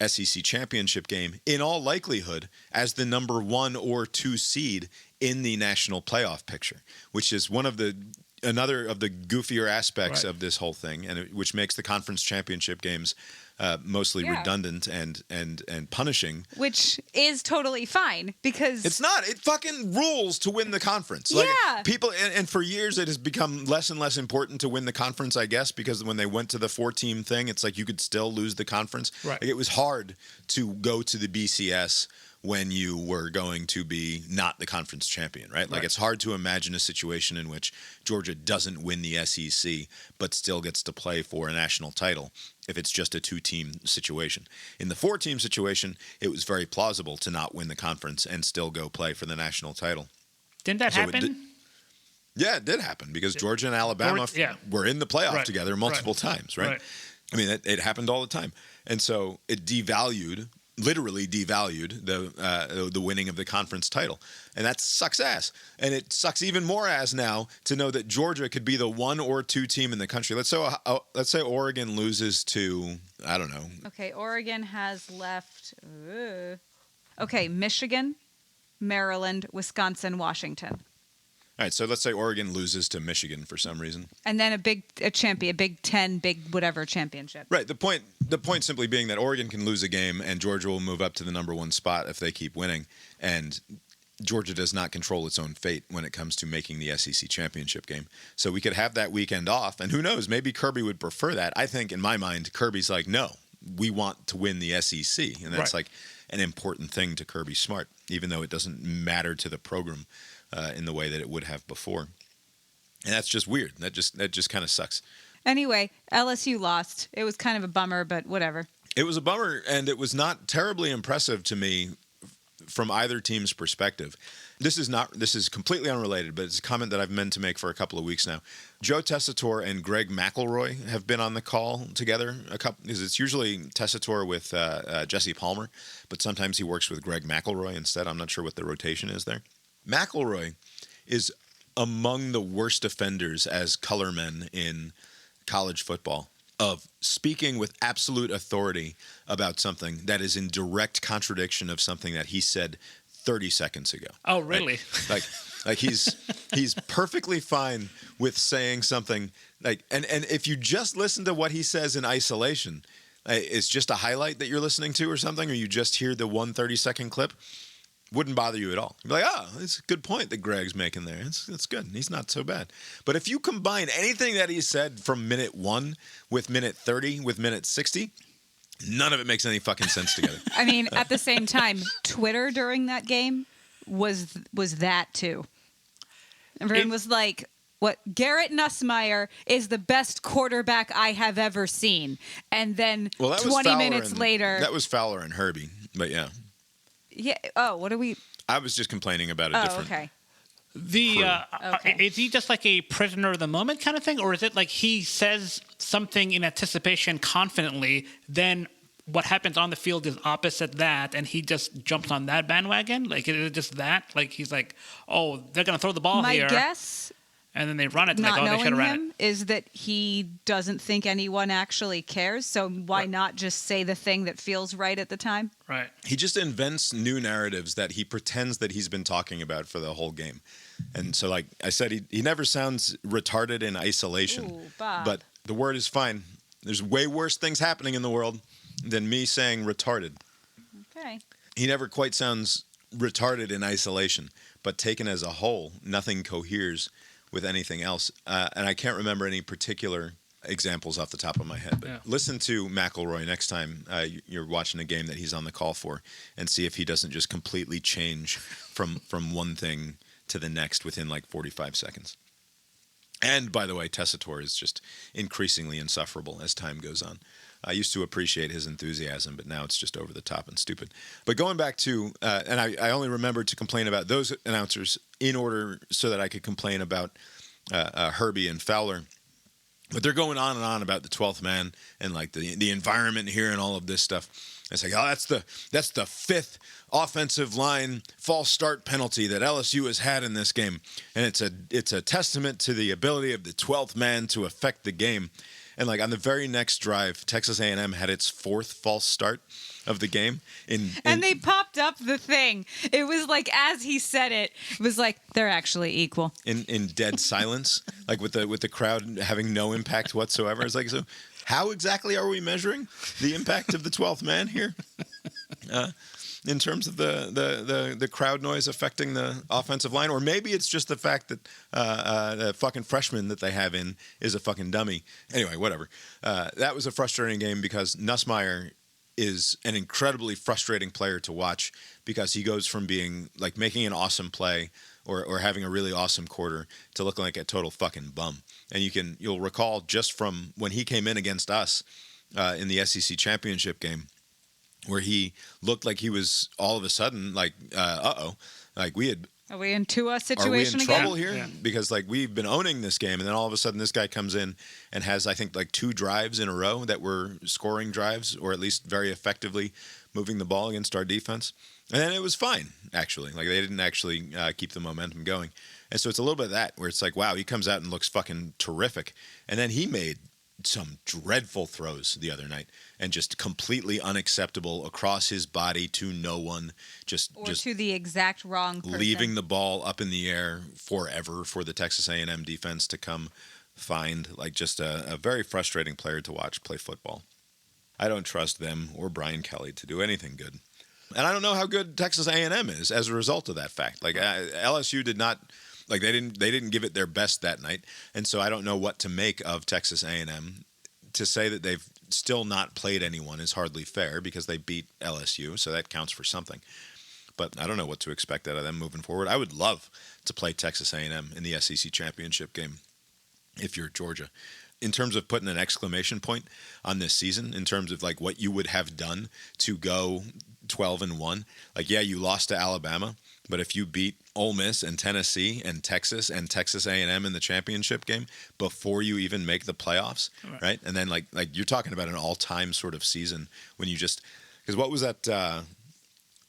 SEC championship game, in all likelihood, as the number 1 or 2 seed in the national playoff picture, which is another of the goofier aspects of this whole thing, and which makes the conference championship games mostly Yeah. redundant and punishing. Which is totally fine because It's not. It fucking rules to win the conference. Like, Yeah. people, and for years it has become less and less important to win the conference, I guess, because when they went to the 4-team thing, it's like you could still lose the conference. Right. Like, it was hard to go to the BCS when you were going to be not the conference champion, right? Like, Right. it's hard to imagine a situation in which Georgia doesn't win the SEC but still gets to play for a national title if it's just a 2-team situation. In the 4-team situation, it was very plausible to not win the conference and still go play for the national title. Didn't that So it happen? did- Yeah, it did happen because Georgia and Alabama Yeah. were in the playoff Right. together multiple times, right? I mean, it happened all the time. And so it literally devalued the winning of the conference title. And that sucks ass. And it sucks even more ass now to know that Georgia could be the 1 or 2 team in the country. Let's say Oregon loses to, I don't know. Okay, Oregon has left. Okay, Michigan, Maryland, Wisconsin, Washington. All right, so let's say Oregon loses to Michigan for some reason. And then a Big Ten, big whatever championship. Right. The point simply being that Oregon can lose a game and Georgia will move up to the number 1 spot if they keep winning. And Georgia does not control its own fate when it comes to making the SEC championship game. So we could have that weekend off. And who knows, maybe Kirby would prefer that. I think in my mind, Kirby's like, no, we want to win the SEC. And that's Right. like an important thing to Kirby Smart, even though it doesn't matter to the program in the way that it would have before. And that's just weird. That just kind of sucks. Anyway, LSU lost. It was kind of a bummer, but whatever. It was a bummer, and it was not terribly impressive to me from either team's perspective. This is completely unrelated, but it's a comment that I've meant to make for a couple of weeks now. Joe Tessitore and Greg McElroy have been on the call together because it's usually Tessitore with Jesse Palmer, but sometimes he works with Greg McElroy instead. I'm not sure what the rotation is there. McElroy is among the worst offenders as colormen in college football of speaking with absolute authority about something that is in direct contradiction of something that he said 30 seconds ago. Oh, really? Like he's perfectly fine with saying something like, and if you just listen to what he says in isolation, it's just a highlight that you're listening to or something, or you just hear the 1 30-second clip, wouldn't bother you at all. You'd be like, oh, it's a good point that Greg's making there. It's good. He's not so bad. But if you combine anything that he said from minute 1 with minute 30 with minute 60, none of it makes any fucking sense together. I mean, at the same time, Twitter during that game was that too. Everyone was like, "What? Garrett Nussmeier is the best quarterback I have ever seen." And then Well, that was 20 Fowler minutes later, that was Fowler and Herbie. But yeah, yeah. Oh, what are we? I was just complaining about a Oh, different. okay. Okay. Is he just like a prisoner of the moment kind of thing, or is it like he says something in anticipation confidently, then what happens on the field is opposite that, and he just jumps on that bandwagon? Like, is it just that? Like, he's like, oh, they're gonna throw the ball My here, guess, and then they run it. not Like, oh, they should knowing have ran it. him, is that he doesn't think anyone actually cares. So why Right. not just say the thing that feels right at the time? Right. He just invents new narratives that he pretends that he's been talking about for the whole game. And so, like I said, he never sounds retarded in isolation. Ooh, Bob. But the word is fine. There's way worse things happening in the world than me saying retarded. Okay. He never quite sounds retarded in isolation, but taken as a whole, nothing coheres with anything else. And I can't remember any particular examples off the top of my head. But Yeah. listen to McElroy next time you're watching a game that he's on the call for, and see if he doesn't just completely change from one thing to the next within like 45 seconds. And by the way, Tessitore is just increasingly insufferable as time goes on. I used to appreciate his enthusiasm, but now it's just over the top and stupid. But going back to, and I only remembered to complain about those announcers in order so that I could complain about Herbie and Fowler. But they're going on and on about the 12th man and like the environment here and all of this stuff. It's like, oh, that's the 5th offensive line false start penalty that LSU has had in this game, and it's a testament to the ability of the 12th man to affect the game. And like on the very next drive, Texas A&M had its 4th false start of the game. And they popped up the thing. It was like, as he said it, it was like, they're actually equal. in dead silence, like with the crowd having no impact whatsoever. It's like, so How exactly are we measuring the impact of the 12th man here? In terms of the crowd noise affecting the offensive line, or maybe it's just the fact that the fucking freshman that they have in is a fucking dummy. Anyway, whatever. That was a frustrating game because Nussmeier is an incredibly frustrating player to watch because he goes from being like making an awesome play or having a really awesome quarter to looking like a total fucking bum. And you'll recall just from when he came in against us in the SEC championship game, where he looked like he was all of a sudden like, like Are we in Tua are we situation in again? trouble here? Yeah. Because like we've been owning this game, and then all of a sudden this guy comes in and has I think like 2 drives in a row that were scoring drives, or at least very effectively moving the ball against our defense. And then it was fine, actually. Like they didn't actually keep the momentum going. And so it's a little bit of that where it's like, wow, he comes out and looks fucking terrific. And then he made some dreadful throws the other night and just completely unacceptable across his body to no one, just To the exact wrong person. leaving the ball up in the air forever for the Texas A&M defense to come find. Like just a very frustrating player to watch play football. I don't trust them or Brian Kelly to do anything good. And I don't know how good Texas A&M is as a result of that fact. Like LSU did not, like they didn't give it their best that night, and so I don't know what to make of Texas A&M. To say that they've still not played anyone is hardly fair because they beat LSU, so that counts for something. But I don't know what to expect out of them moving forward. I would love to play Texas A&M in the SEC championship game if you're Georgia. In terms of putting an exclamation point on this season, in terms of like what you would have done to go 12-1, like yeah, you lost to Alabama, but if you beat Ole Miss and Tennessee and Texas A&M in the championship game before you even make the playoffs, right? And then like you're talking about an all-time sort of season when you just because what was that?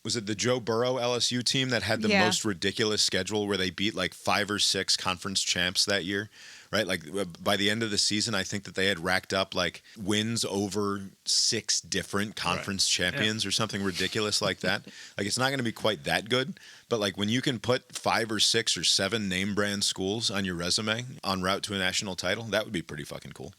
Was it the Joe Burrow LSU team that had the most ridiculous schedule where they beat like 5 or 6 conference champs that year? Right, like by the end of the season, I think that they had racked up like wins over 6 different conference champions or something ridiculous like that. Like it's not going to be quite that good, but like when you can put 5 or 6 or 7 name brand schools on your resume en route to a national title, that would be pretty fucking cool.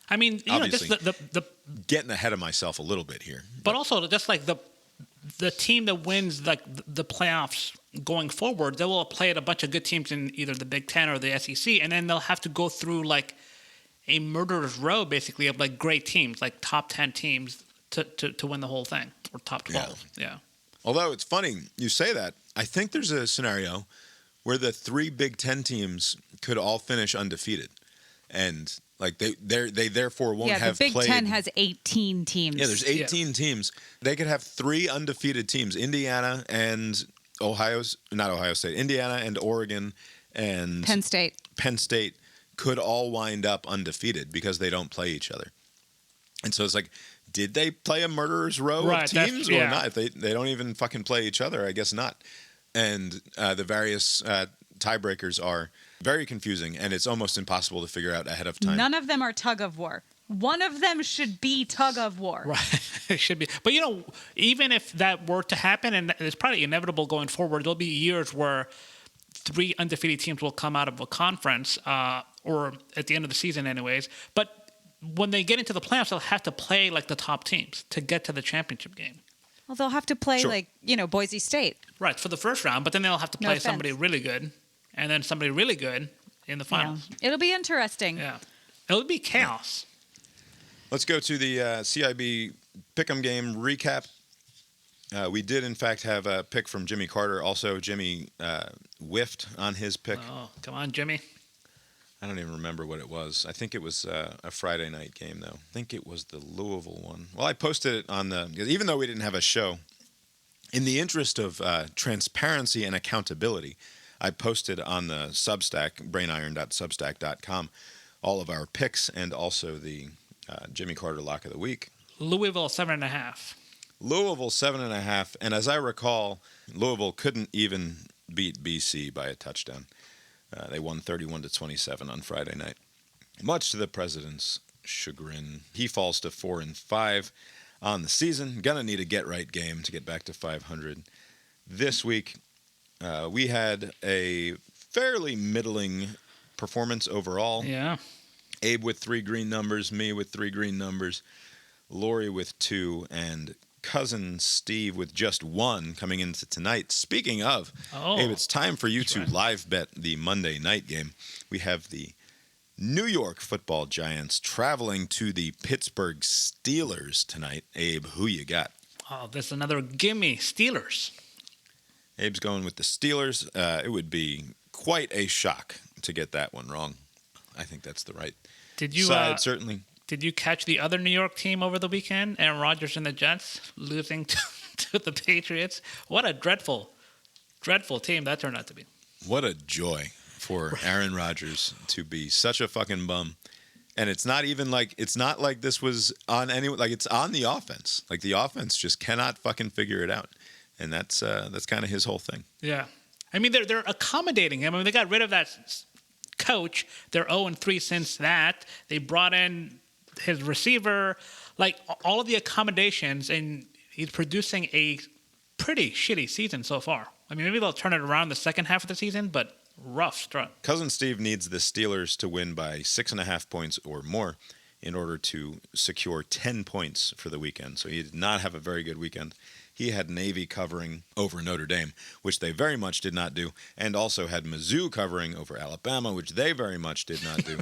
I mean, you Obviously, know, just the getting ahead of myself a little bit here, but also just like the team that wins like the playoffs going forward, they will play at a bunch of good teams in either the Big Ten or the SEC, and then they'll have to go through like a murderer's row, basically, of like great teams, like top 10 teams to win the whole thing, or top 12. Yeah. Although it's funny you say that, I think there's a scenario where the 3 Big Ten teams could all finish undefeated, and like they therefore won't have the Big played. Ten has 18 teams. Yeah, there's 18 teams. They could have 3 undefeated teams: Indiana and Indiana and Oregon and Penn State. Penn State could all wind up undefeated because they don't play each other. And so it's like, did they play a murderer's row of teams or not? If they don't even fucking play each other, I guess not. And the various tiebreakers are very confusing, and it's almost impossible to figure out ahead of time. None of them are tug of war. One of them should be tug of war. Right. It should be. But, you know, even if that were to happen, and it's probably inevitable going forward, there'll be years where 3 undefeated teams will come out of a conference, or at the end of the season anyways. But when they get into the playoffs, they'll have to play like the top teams to get to the championship game. Well, they'll have to play Boise State. Right, for the first round, but then they'll have to play somebody really good, and then somebody really good in the finals. Yeah. It'll be interesting. Yeah. It'll be chaos. Let's go to the CIB Pick'em game recap. We did, in fact, have a pick from Jimmy Carter. Also, Jimmy whiffed on his pick. Oh, come on, Jimmy. I don't even remember what it was. I think it was a Friday night game, though. I think it was the Louisville one. Well, I posted it on because even though we didn't have a show, in the interest of transparency and accountability, I posted on the Substack, brainiron.substack.com, all of our picks and also the Jimmy Carter Lock of the Week. Louisville 7.5. Louisville 7.5, and as I recall, Louisville couldn't even beat BC by a touchdown. They won 31-27 on Friday night, much to the president's chagrin. He falls to 4-5 on the season. Gonna need a get-right game to get back to 500. This week, we had a fairly middling performance overall. Yeah. Abe with 3 green numbers, me with 3 green numbers, Lori with 2, and cousin Steve with just 1 coming into tonight. Speaking of, Abe, it's time for you to live bet the Monday night game. We have the New York Football Giants traveling to the Pittsburgh Steelers tonight. Abe, who you got? Oh, there's another gimme, Steelers. Abe's going with the Steelers. It would be quite a shock to get that one wrong. I think that's the right side, certainly. Did you catch the other New York team over the weekend? Aaron Rodgers and the Jets losing to the Patriots. What a dreadful, dreadful team that turned out to be. What a joy for Aaron Rodgers to be such a fucking bum. And it's not like this was on it's on the offense. Like the offense just cannot fucking figure it out. And that's kind of his whole thing. Yeah. I mean, they're accommodating him. I mean, they got rid of that coach. They're 0-3 since that. They brought in his receiver, like all of the accommodations, and he's producing a pretty shitty season so far. I mean, maybe they'll turn it around the second half of the season, but rough start. Cousin Steve needs the Steelers to win by 6.5 points or more in order to secure 10 points for the weekend. So he did not have a very good weekend. He had Navy covering over Notre Dame, which they very much did not do, and also had Mizzou covering over Alabama, which they very much did not do.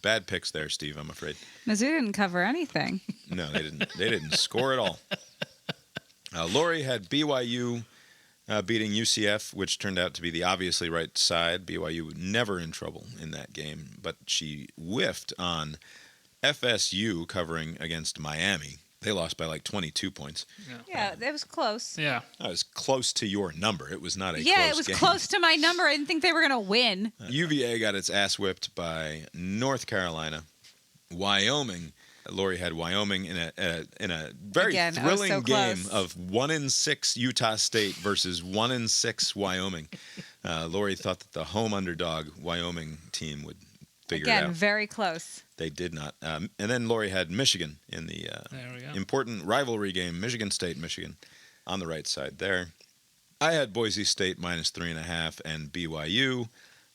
Bad picks there, Steve, I'm afraid. Mizzou didn't cover anything. No, they didn't. They didn't score at all. Lori had BYU beating UCF, which turned out to be the obviously right side. BYU never in trouble in that game, but she whiffed on FSU covering against Miami. They lost by like 22 points. Yeah, it was close. Yeah. That was close to your number. It was not a close Yeah, it was game. close to my number. I didn't think they were going to win. UVA got its ass whipped by North Carolina. Wyoming, Lori had Wyoming in a very thrilling game of 1-6 Utah State versus 1-6 Wyoming. Lori thought that the home underdog Wyoming team would figure it out. Again, very close. They did not. And then Lori had Michigan in the important rivalry game, Michigan State, Michigan, on the right side there. I had Boise State -3.5 and BYU.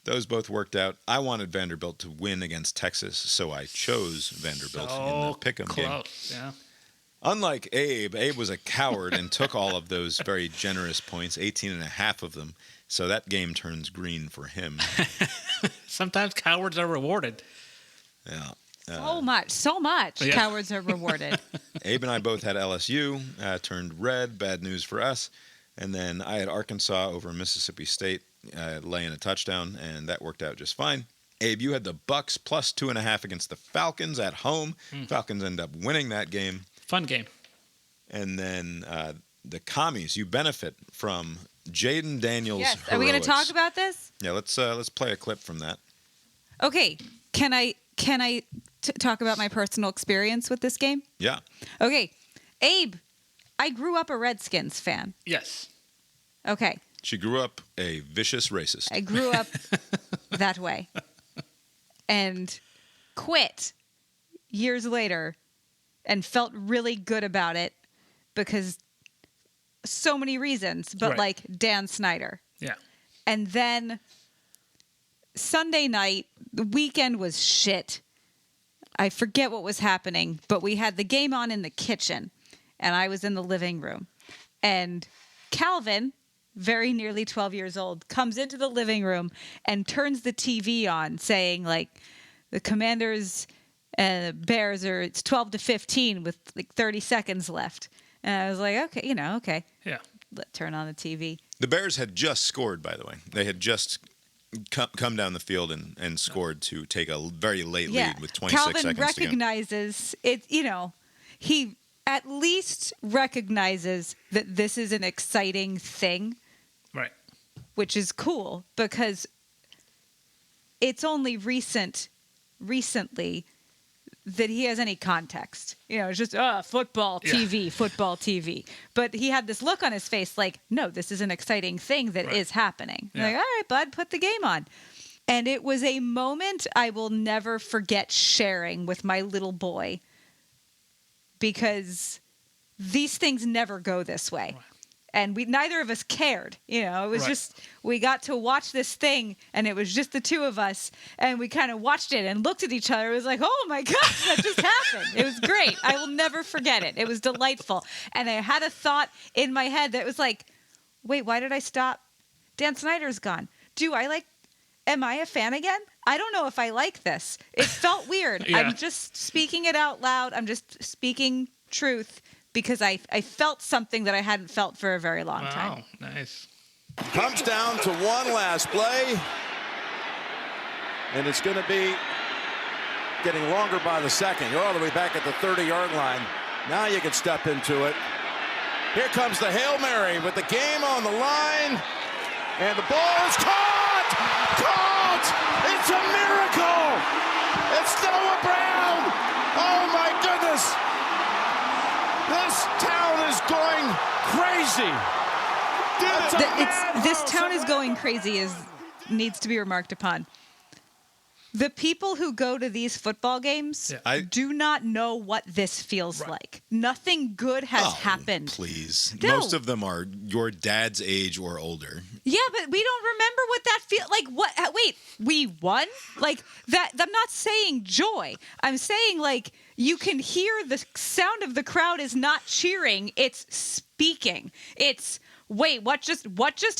Those both worked out. I wanted Vanderbilt to win against Texas, so I chose Vanderbilt in the pick'em game. Yeah. Unlike Abe was a coward and took all of those very generous points, 18.5 of them. So that game turns green for him. Sometimes cowards are rewarded. Yeah. So much. Yeah. Cowards are rewarded. Abe and I both had LSU, turned red, bad news for us. And then I had Arkansas over Mississippi State laying a touchdown, and that worked out just fine. Abe, you had the Bucks +2.5 against the Falcons at home. Falcons end up winning that game. Fun game. And then the Commies, you benefit from Jaden Daniels' Yes. heroics. Are we going to talk about this? Yeah, let's play a clip from that. Okay. Can I talk about my personal experience with this game? Yeah. Okay. Abe, I grew up a Redskins fan. Yes. Okay. She grew up a vicious racist. I grew up that way and quit years later and felt really good about it because so many reasons, but Right. like Dan Snyder. Yeah. And then Sunday night, the weekend was shit. I forget what was happening, but we had the game on in the kitchen and I was in the living room. And Calvin, very nearly 12 years old, comes into the living room and turns the TV on saying like the Commanders Bears it's 12-15 with like 30 seconds left. And I was like, okay. Yeah. Turn on the TV. The Bears had just scored, by the way. They had just come down the field and scored to take a very late lead with 26 Calvin seconds to go. recognizes it, he at least recognizes that this is an exciting thing, Right. which is cool because it's only recently that he has any context. It's just football TV. But he had this look on his face like, no, this is an exciting thing that is happening. Yeah. Like, all right, bud, put the game on. And it was a moment I will never forget sharing with my little boy because these things never go this way. Right. and neither of us cared. It was just, we got to watch this thing, and it was just the two of us, and we kind of watched it and looked at each other. It was like, oh my gosh, that just happened. It was great. I will never forget it. It was delightful. And I had a thought in my head that was like, wait, why did I stop? Dan Snyder's gone. Am I a fan again? I don't know if I like this. It felt weird. Yeah. I'm just speaking it out loud. I'm just speaking truth because I felt something that I hadn't felt for a very long time. Wow, nice. Comes down to one last play. And it's going to be getting longer by the second. You're all the way back at the 30-yard line. Now you can step into it. Here comes the Hail Mary with the game on the line. And the ball is caught! Caught! It's a miracle! It's Noah Brown! Oh my goodness! This town is going crazy! This town is going crazy needs to be remarked upon. The people who go to these football games do not know what this feels like. Nothing good has happened. Please. No. Most of them are your dad's age or older. Yeah, but we don't remember what that feels like. What? Wait, we won? Like that? I'm not saying joy. I'm saying like you can hear the sound of the crowd is not cheering. It's speaking. It's wait, what just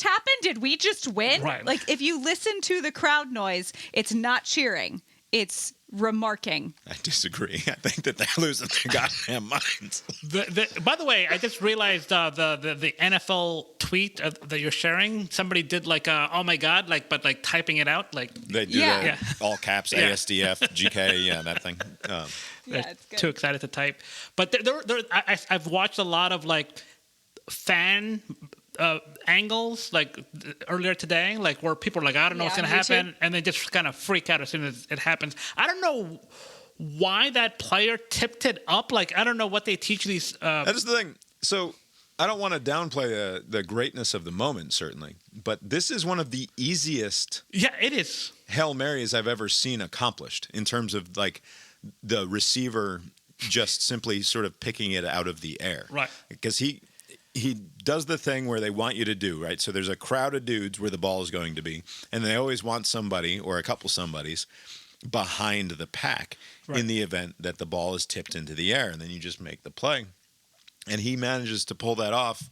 happened? Did we just win? Right. Like if you listen to the crowd noise, it's not cheering. It's remarking. I disagree. I think that they're losing their goddamn minds. By the way, I just realized the NFL tweet that you're sharing. Somebody did like oh my god, but typing it out like They do all caps, Yeah. ASDF, GK, that thing. Yeah, it's good. too excited to type. But I've watched a lot of fan angles earlier today, where people are like, I don't know what's going to happen, and they just kind of freak out as soon as it happens. I don't know why that player tipped it up. I don't know what they teach these. That is the thing. So I don't want to downplay the greatness of the moment, certainly, but this is one of the easiest it is Hail Marys I've ever seen accomplished in terms of the receiver just simply sort of picking it out of the air. Right. Because he does the thing where they want you to do, right? So there's a crowd of dudes where the ball is going to be, and they always want somebody or a couple somebodies behind the pack in the event that the ball is tipped into the air, and then you just make the play. And he manages to pull that off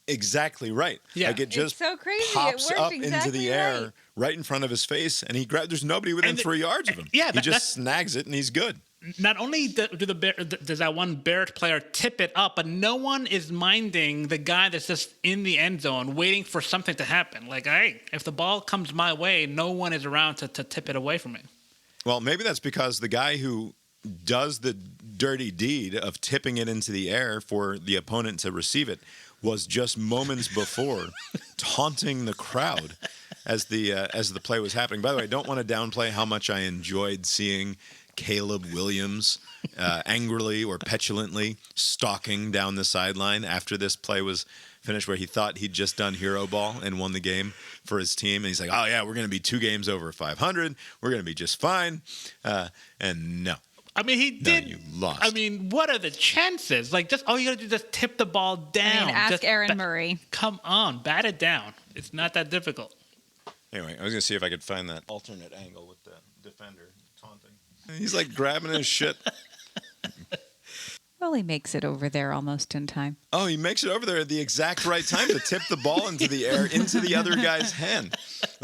exactly right. Yeah. It just It's so crazy. It pops worked up into exactly the air right. right in front of his face, and there's nobody within 3 yards of him. Yeah, he just snags it, and he's good. Not only does that one Bears player tip it up, but no one is minding the guy that's just in the end zone waiting for something to happen. Hey, if the ball comes my way, no one is around to tip it away from me. Well, maybe that's because the guy who does the dirty deed of tipping it into the air for the opponent to receive it was just moments before taunting the crowd as the play was happening. By the way, I don't want to downplay how much I enjoyed seeing Caleb Williams angrily or petulantly stalking down the sideline after this play was finished, where he thought he'd just done hero ball and won the game for his team. And he's like, oh, yeah, we're going to be 2 games over 500. We're going to be just fine. And no. I mean, he did. You lost. I mean, what are the chances? Just all you got to do is just tip the ball down. Ask Aaron Murray. Come on, bat it down. It's not that difficult. Anyway, I was going to see if I could find that alternate angle with the defender taunting. He's grabbing his shit. Well, he makes it over there almost in time. Oh, he makes it over there at the exact right time to tip the ball into the air, into the other guy's hand.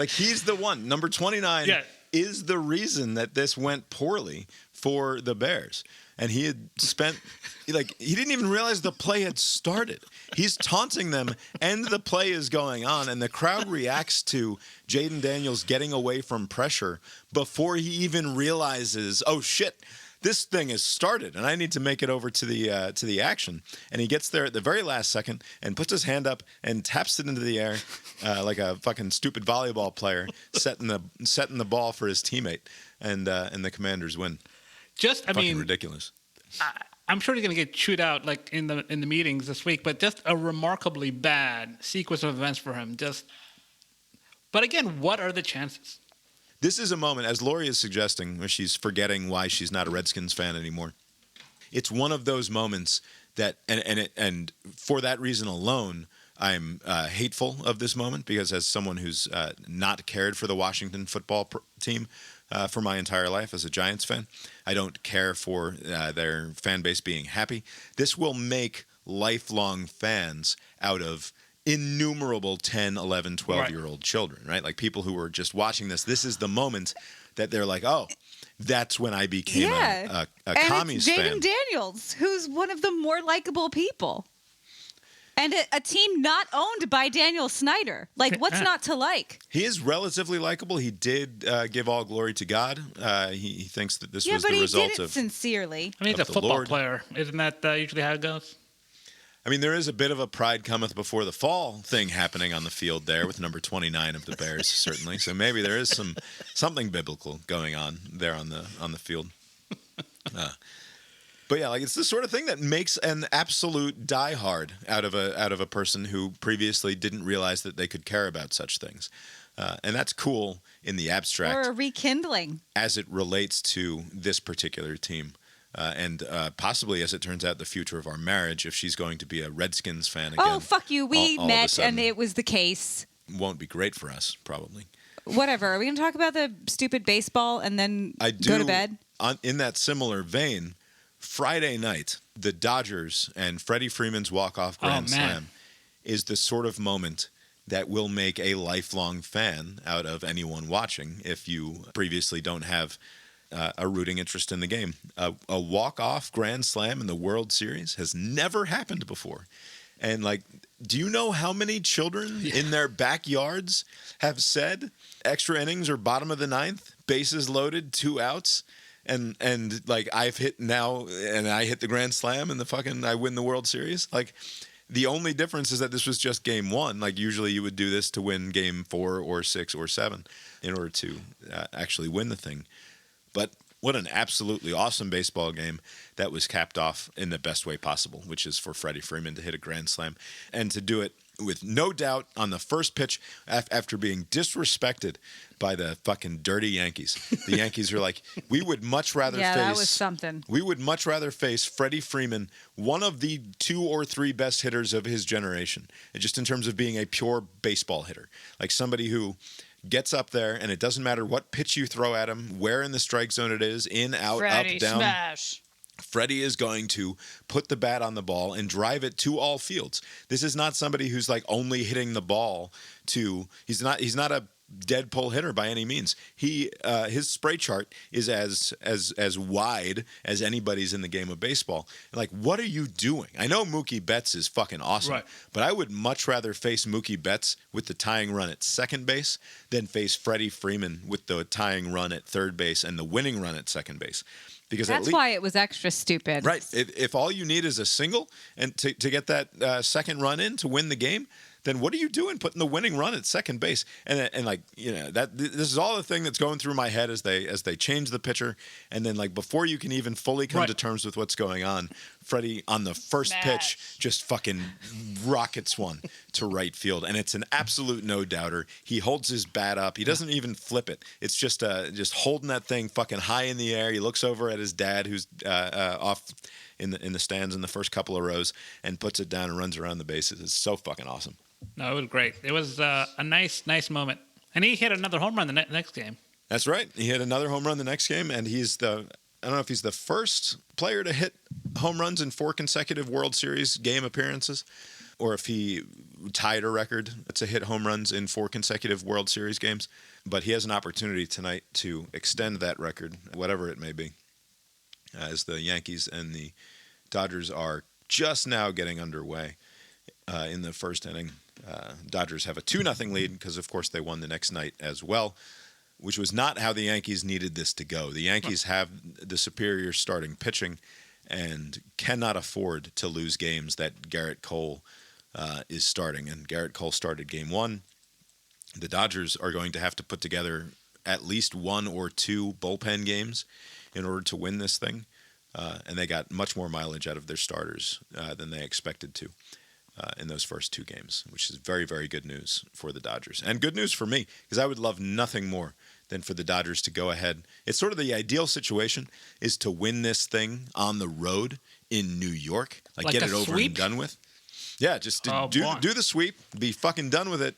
He's the one. Number 29 is the reason that this went poorly for the Bears. And he had spent, he didn't even realize the play had started. He's taunting them, and the play is going on, and the crowd reacts to Jaden Daniels getting away from pressure before he even realizes, oh, shit, this thing has started, and I need to make it over to the action. And he gets there at the very last second and puts his hand up and taps it into the air like a fucking stupid volleyball player setting the ball for his teammate, and the Commanders win. Ridiculous. I'm sure he's going to get chewed out in the meetings this week, but just a remarkably bad sequence of events for him. But again, what are the chances? This is a moment, as Lori is suggesting, where she's forgetting why she's not a Redskins fan anymore. It's one of those moments that, and for that reason alone, I'm hateful of this moment because as someone who's not cared for the Washington football team for my entire life as a Giants fan, I don't care for their fan base being happy. This will make lifelong fans out of innumerable 10, 11, 12-year-old children, right? Like people who are just watching this. This is the moment that they're like, oh, that's when I became a commies fan. And it's Jaden Daniels, who's one of the more likable people. And a team not owned by Daniel Snyder. Like, what's not to like? He is relatively likable. He did give all glory to God. He thinks that this was the result of... Yeah, but he did it sincerely. I mean, he's a football player. Isn't that usually how it goes? I mean, there is a bit of a pride cometh before the fall thing happening on the field there with number 29 of the Bears, certainly. So maybe there is something biblical going on there on the field. But yeah, like it's the sort of thing that makes an absolute diehard out of a person who previously didn't realize that they could care about such things, and that's cool in the abstract. Or a rekindling as it relates to this particular team, and possibly as it turns out the future of our marriage if she's going to be a Redskins fan again. Oh fuck you! We all met and it was the case. Won't be great for us, probably. Whatever. Are we going to talk about the stupid baseball and then go to bed? In that similar vein. Friday night, the Dodgers and Freddie Freeman's walk-off grand slam is the sort of moment that will make a lifelong fan out of anyone watching if you previously don't have a rooting interest in the game. A walk-off grand slam in the World Series has never happened before. And, like, do you know how many children in their backyards have said extra innings or bottom of the ninth, bases loaded, 2 outs? And like I've hit now, and I hit the grand slam, and I win the World Series. Like the only difference is that this was just game 1. Like usually you would do this to win game 4 or 6 or 7 in order to actually win the thing. But what an absolutely awesome baseball game that was capped off in the best way possible, which is for Freddie Freeman to hit a grand slam and to do it with no doubt on the first pitch after being disrespected by the fucking dirty Yankees. The Yankees are like, we would much rather that was something. We would much rather face Freddie Freeman, one of the 2 or 3 best hitters of his generation, just in terms of being a pure baseball hitter. Like somebody who gets up there and it doesn't matter what pitch you throw at him, where in the strike zone it is, in, out, Freddie up, down. Smash. Freddie is going to put the bat on the ball and drive it to all fields. This is not somebody who's like only hitting the ball to. He's not a dead pull hitter by any means. His spray chart is as wide as anybody's in the game of baseball. Like, what are you doing? I know Mookie Betts is fucking awesome, right, but I would much rather face Mookie Betts with the tying run at second base than face Freddie Freeman with the tying run at third base and the winning run at second base. Because that's why it was extra stupid. Right. If all you need is a single and to get that second run in to win the game, then what are you doing putting the winning run at second base? And like, you know, this is all the thing that's going through my head as they change the pitcher. And then like before you can even fully come to terms with what's going on, Freddie on the first pitch just fucking rockets one to right field. And it's an absolute no-doubter. He holds his bat up. He doesn't even flip it. It's just holding that thing fucking high in the air. He looks over at his dad who's off in the stands in the first couple of rows and puts it down and runs around the bases. It's so fucking awesome. No, it was great. It was a nice moment. And he hit another home run the next game. That's right. He hit another home run the next game, and I don't know if he's the first player to hit home runs in 4 consecutive World Series game appearances, or if he tied a record to hit home runs in 4 consecutive World Series games. But he has an opportunity tonight to extend that record, whatever it may be, as the Yankees and the Dodgers are just now getting underway in the first inning. Dodgers have a 2-0 lead because, of course, they won the next night as well, which was not how the Yankees needed this to go. The Yankees have the superior starting pitching and cannot afford to lose games that Garrett Cole is starting. And Garrett Cole started game 1. The Dodgers are going to have to put together at least 1 or 2 bullpen games in order to win this thing. And they got much more mileage out of their starters than they expected to in those first 2 games, which is very, very good news for the Dodgers. And good news for me, because I would love nothing more than for the Dodgers to go ahead. It's sort of the ideal situation is to win this thing on the road in New York, like get it over and done with. Yeah, just do the sweep, be fucking done with it,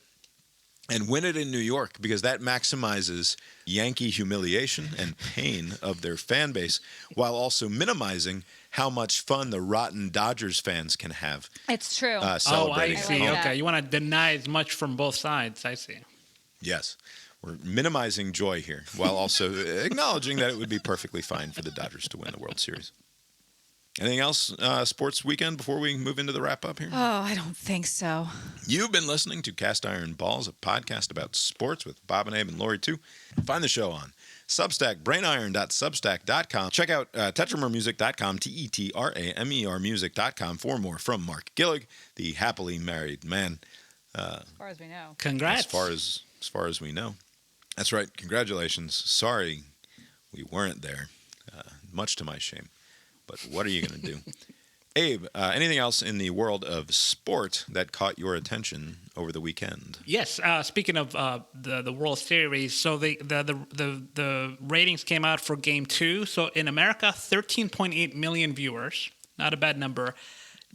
and win it in New York, because that maximizes Yankee humiliation and pain of their fan base, while also minimizing how much fun the rotten Dodgers fans can have. It's true. Celebrating. I see. like Okay, you want to deny as much from both sides. I see. Yes. We're minimizing joy here, while also acknowledging that it would be perfectly fine for the Dodgers to win the World Series. Anything else sports weekend before we move into the wrap-up here? Oh, I don't think so. You've been listening to Cast Iron Balls, a podcast about sports with Bob and Abe and Lori, too. Find the show on Substack, brainiron.substack.com. Check out tetramermusic.com, Tetramer music.com for more from Mark Gillig, the happily married man. As far as we know. Congrats. As far as we know. That's right. Congratulations. Sorry we weren't there, much to my shame. But what are you going to do? Abe, anything else in the world of sport that caught your attention over the weekend? Yes. Speaking of the World Series, so the ratings came out for Game 2. So in America, 13.8 million viewers. Not a bad number.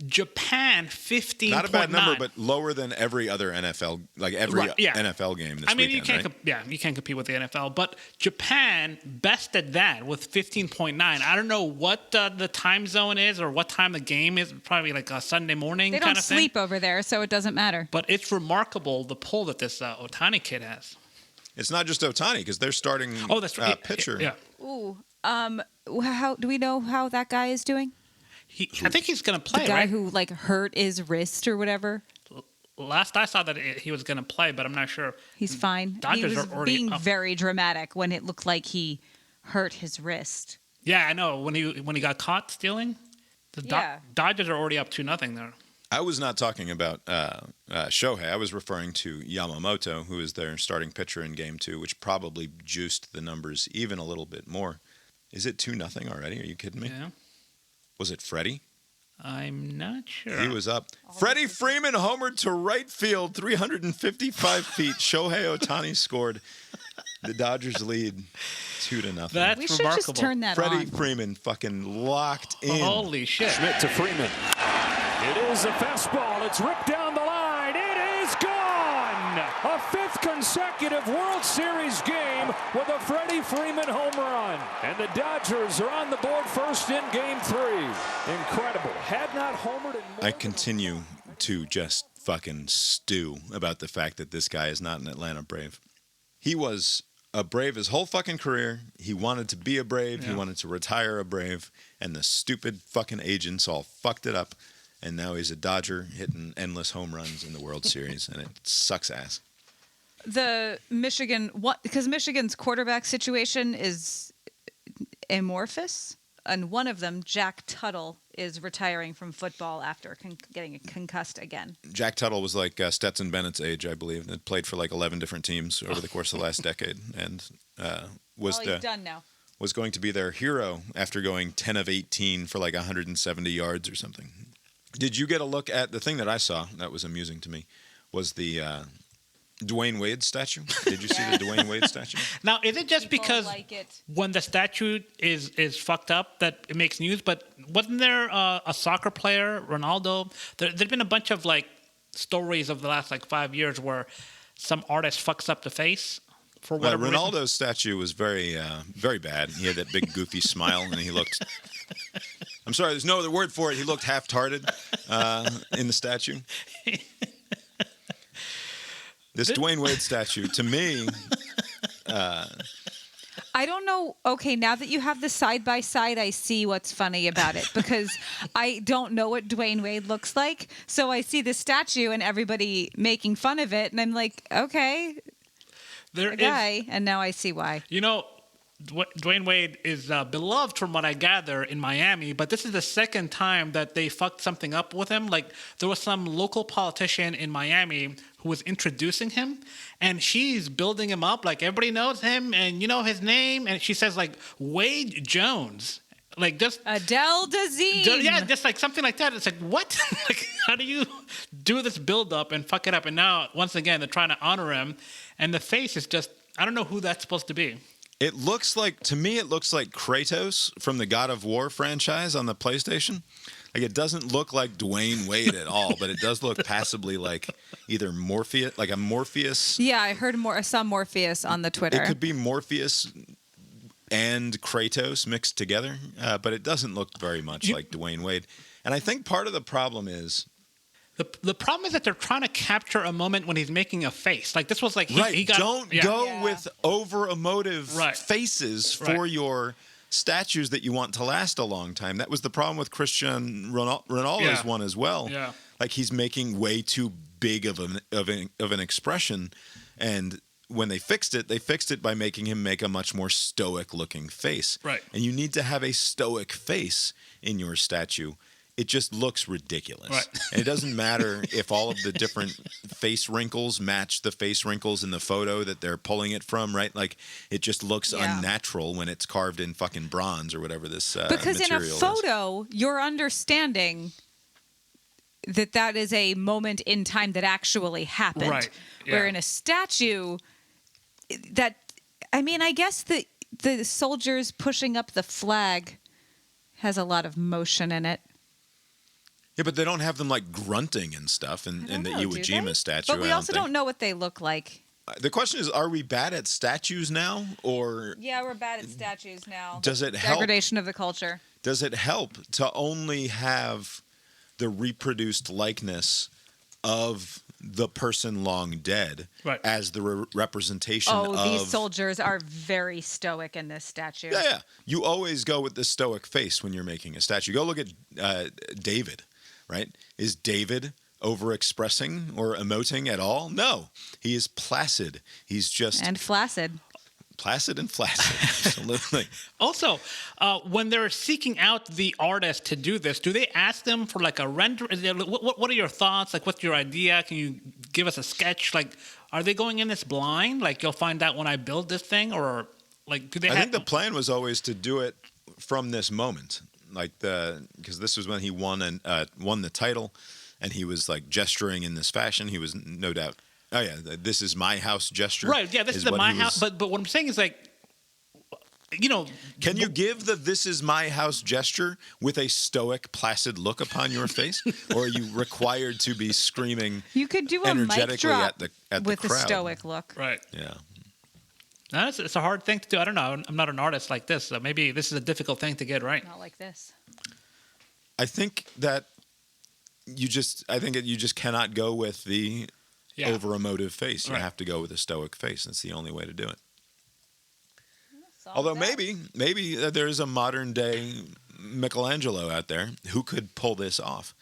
Japan, 15.9. Not a bad number, but lower than every other NFL, NFL game this weekend, you can't, you can't compete with the NFL. But Japan bested that with 15.9. I don't know what the time zone is or what time the game is. Probably like a Sunday morning They kind don't of thing. sleep over there, so it doesn't matter. But it's remarkable, the pull that this Ohtani kid has. It's not just Ohtani, because they're starting pitcher. Yeah. Ooh. How do we know how that guy is doing? I think he's going to play, The guy right? who hurt his wrist or whatever. Last I saw that he was going to play, but I'm not sure. He's fine. Dodgers he was are already being up. very dramatic when it looked like he hurt his wrist. Yeah, I know. When he got caught stealing, the Dodgers are already up 2-0 there. I was not talking about Shohei. I was referring to Yamamoto, who is their starting pitcher in Game 2, which probably juiced the numbers even a little bit more. Is it 2-0 already? Are you kidding me? Yeah. Was it Freddie? I'm not sure. He was up. Freddie Freeman homered to right field, 355 feet. Shohei Ohtani scored. The Dodgers lead 2-0. That's We should remarkable. just turn that Freddie on. Freeman fucking locked in. Holy shit. Schmidt to Freeman. It is a fastball. It's ripped down the line. It is gone. A fifth consecutive World Series game with a Freddie Freeman home run. And the Dodgers are on the board first in Game 3. Incredible. Had not homered in more I continue to just fucking stew about the fact that this guy is not an Atlanta Brave. He was a Brave his whole fucking career. He wanted to be a Brave. Yeah. He wanted to retire a Brave. And the stupid fucking agents all fucked it up. And now he's a Dodger hitting endless home runs in the World Series. And it sucks ass. The because Michigan's quarterback situation is amorphous, and one of them, Jack Tuttle, is retiring from football after getting concussed again. Jack Tuttle was like Stetson Bennett's age, I believe. And played for like 11 different teams over the course of the last decade. And He's done now. was going to be their hero after going 10 of 18 for like 170 yards or something. Did you get a look at the thing that I saw that was amusing to me was the Dwayne Wade statue? Did you see the Dwayne Wade statue? Now, is it just People because like it. when the statue is fucked up that it makes news? But wasn't there a soccer player, Ronaldo? There's been a bunch of like stories of the last like 5 years where some artist fucks up the face for whatever reason. Ronaldo's statue was very, very bad. He had that big goofy smile, and he looked. I'm sorry, there's no other word for it. He looked half-hearted in the statue. This Dwayne Wade statue, to me, I don't know. Okay, now that you have the side by side, I see what's funny about it because I don't know what Dwayne Wade looks like. So I see the statue and everybody making fun of it, and I'm like, okay, There a is, guy, and now I see why. you know, Dwayne Wade is beloved from what I gather in Miami, but this is the second time that they fucked something up with him. Like there was some local politician in Miami who was introducing him, and she's building him up like everybody knows him and you know his name, and she says like Wade Jones, like just Adele Dazeem. yeah, just like something like that. It's like what? Like how do you do this build up and fuck it up? And now once again they're trying to honor him, and the face is just I don't know who that's supposed to be. it looks like, to me, it looks like Kratos from the God of War franchise on the PlayStation. Like it doesn't look like Dwayne Wade at all, but it does look passably like either Morpheus, like a Morpheus. Yeah, I saw Morpheus on the Twitter. It could be Morpheus and Kratos mixed together, but it doesn't look very much like Dwayne Wade. And I think part of the problem is the problem is that they're trying to capture a moment when he's making a face. Like this was like he got. Don't go with over emotive Right. faces for your statues that you want to last a long time. That was the problem with Cristiano Ronaldo's one as well. Yeah. Like he's making way too big of an expression, and when they fixed it by making him make a much more stoic looking face. Right. And you need to have a stoic face in your statue. It just looks ridiculous. Right. And it doesn't matter if all of the different face wrinkles match the face wrinkles in the photo that they're pulling it from, right? Like, it just looks unnatural when it's carved in fucking bronze or whatever this because in a material photo, you're understanding that is a moment in time that actually happened. Right. Yeah. Where in a statue, I guess the soldiers pushing up the flag has a lot of motion in it. Yeah, but they don't have them like grunting and stuff in the Iwo Jima statue. But we also don't know what they look like. The question is, are we bad at statues now, or Yeah, we're bad at statues now. does it help? Degradation of the culture. Does it help to only have the reproduced likeness of the person long dead as the representation of... these soldiers are very stoic in this statue. Yeah. You always go with the stoic face when you're making a statue. Go look at David, right? Is David overexpressing or emoting at all? No. He is placid. He's just... And flaccid. Placid and flaccid. Absolutely. Also, when they're seeking out the artist to do this, do they ask them for like a render? What are your thoughts? Like, what's your idea? Can you give us a sketch? Like, are they going in this blind? Like, you'll find out when I build this thing, or like, do they? I think the plan was always to do it from this moment, like because this was when he won the title, and he was like gesturing in this fashion. He was no doubt. Oh yeah, this is my house gesture. Right, yeah, this is my house. But what I'm saying is like, can you give the "this is my house" gesture with a stoic, placid look upon your face, or are you required to be screaming? You could do a energetically mic drop at with the crowd. a stoic look. Right. Yeah. No, it's a hard thing to do. I don't know. I'm not an artist like this, so maybe this is a difficult thing to get right. Not like this. I think that you just cannot go with the over emotive face. You have to go with a stoic face. That's the only way to do it. Although maybe there's a modern day Michelangelo out there who could pull this off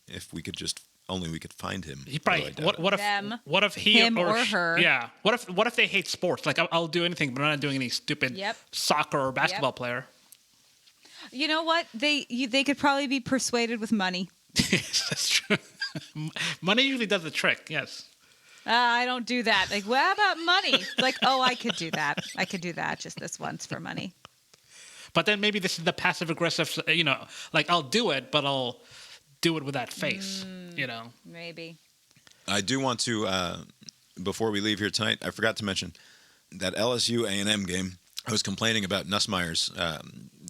if we could find him. He probably what if he him or her? Yeah. What if they hate sports? Like I'll do anything, but I'm not doing any stupid soccer or basketball player. You know what? They could probably be persuaded with money. That's true. Money usually does the trick. Yes. I don't do that. Like, well, how about money? Like, I could do that. I could do that just this once for money. But then maybe this is the passive aggressive, like I'll do it, but I'll do it with that face, Maybe. I do want to, before we leave here tonight, I forgot to mention that LSU A&M game. I was complaining about Nussmeier's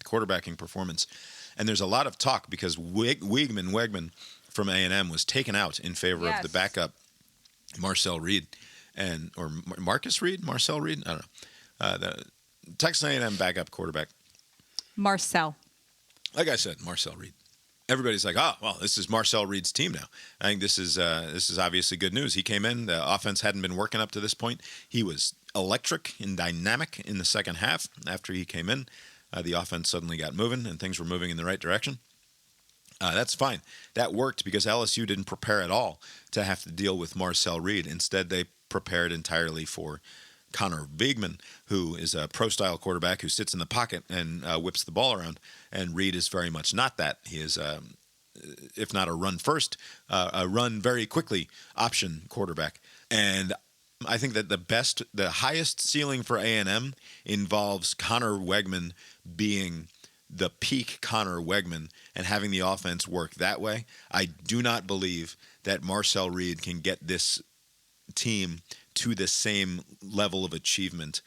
quarterbacking performance, and there's a lot of talk because Wegman from A&M was taken out in favor of the backup Marcel Reed or Marcus Reed, Marcel Reed. I don't know. The Texas A&M backup quarterback, Marcel. Like I said, Marcel Reed. Everybody's like, oh, well, this is Marcel Reed's team now. I think this is obviously good news. He came in. The offense hadn't been working up to this point. He was electric and dynamic in the second half. After he came in, the offense suddenly got moving, and things were moving in the right direction. That's fine. That worked because LSU didn't prepare at all to have to deal with Marcel Reed. Instead, they prepared entirely for Connor Weigman, who is a pro-style quarterback who sits in the pocket and whips the ball around. And Reed is very much not that. He is, if not a run-first, a run-very-quickly option quarterback. And I think that the highest ceiling for A&M involves Connor Weigman being the peak Connor Weigman and having the offense work that way. I do not believe that Marcel Reed can get this team to the same level of achievement,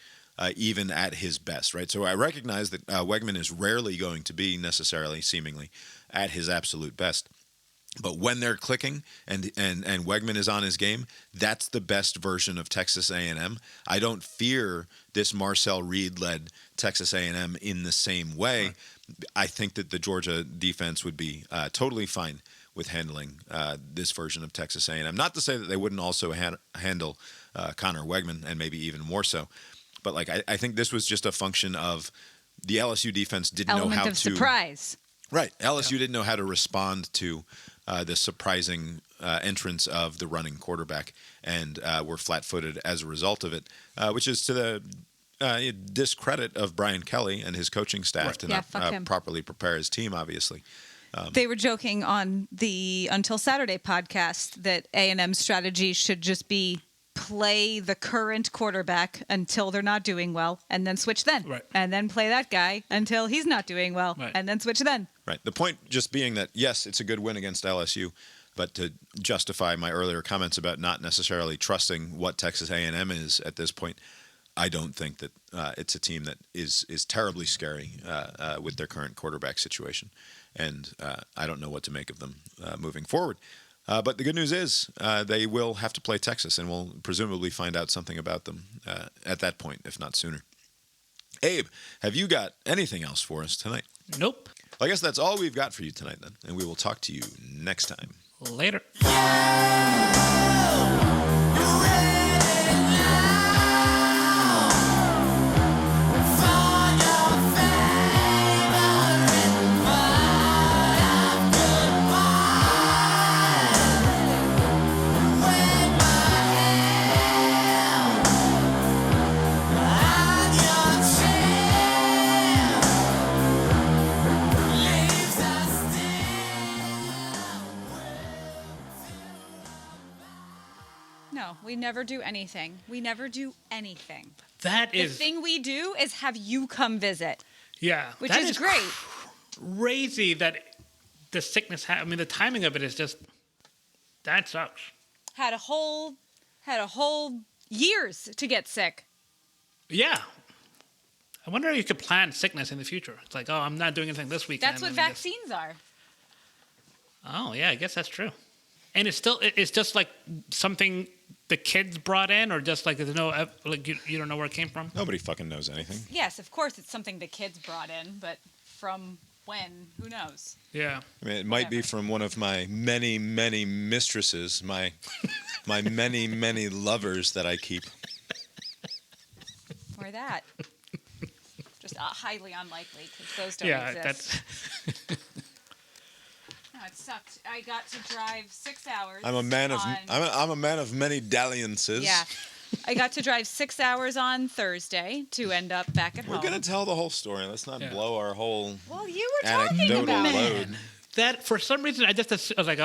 even at his best, right? So I recognize that Weigman is rarely going to be necessarily, seemingly, at his absolute best. But when they're clicking and Wegman is on his game, that's the best version of Texas A&M. I don't fear this Marcel Reed-led Texas A&M in the same way. Right. I think that the Georgia defense would be totally fine with handling this version of Texas A&M. Not to say that they wouldn't also handle Connor Wegman, and maybe even more so. But like I think this was just a function of the LSU defense didn't know how to... Element of surprise. Right. LSU didn't know how to respond to the surprising entrance of the running quarterback, and were flat-footed as a result of it, which is to the discredit of Brian Kelly and his coaching staff to not properly prepare his team, obviously. They were joking on the Until Saturday podcast that A&M's strategy should just be play the current quarterback until they're not doing well, and then switch then. Right. And then play that guy until he's not doing well, and then switch then. Right. The point just being that, yes, it's a good win against LSU, but to justify my earlier comments about not necessarily trusting what Texas A&M is at this point, I don't think that it's a team that is terribly scary with their current quarterback situation. And I don't know what to make of them moving forward. But the good news is they will have to play Texas, and we'll presumably find out something about them at that point, if not sooner. Abe, have you got anything else for us tonight? Nope. Well, I guess that's all we've got for you tonight, then, and we will talk to you next time. Later. No, we never do anything. We never do anything. That is... The thing we do is have you come visit. Yeah. Which is great. Crazy that the sickness... I mean, the timing of it is just... That sucks. Had a whole years to get sick. Yeah. I wonder if you could plan sickness in the future. It's like, oh, I'm not doing anything this weekend. That's what vaccines are. Oh, yeah, I guess that's true. And it's just like something the kids brought in, or just like there's no, like you don't know where it came from? Nobody fucking knows anything. Yes, of course it's something the kids brought in, but from when, who knows? Yeah. I mean, it might be from one of my many, many mistresses, my many, many lovers that I keep. Or that. Just highly unlikely, because those don't exist. No, it sucked. I got to drive 6 hours. I'm a man of many dalliances. Yeah. I got to drive 6 hours on Thursday to end up back at home. We're going to tell the whole story. Let's not blow our whole Well, you were talking about it. That, for some reason, I was like,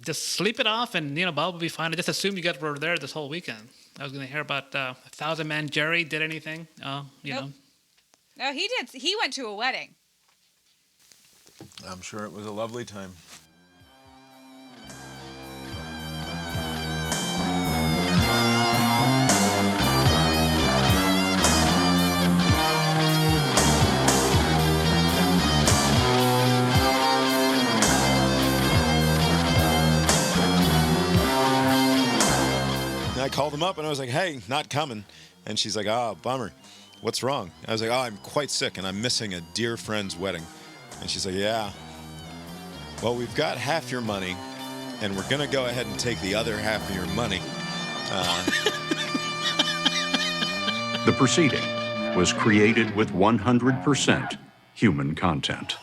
just sleep it off and, Bob will be fine. I just assumed you guys were there this whole weekend. I was going to hear about 1,000-Man Jerry did anything, know. No, he did. He went to a wedding. I'm sure it was a lovely time. I called him up and I was like, hey, not coming. And she's like, bummer. What's wrong? I was like, I'm quite sick and I'm missing a dear friend's wedding. And she's like, yeah. Well, we've got half your money and we're going to go ahead and take the other half of your money. The proceeding was created with 100% human content.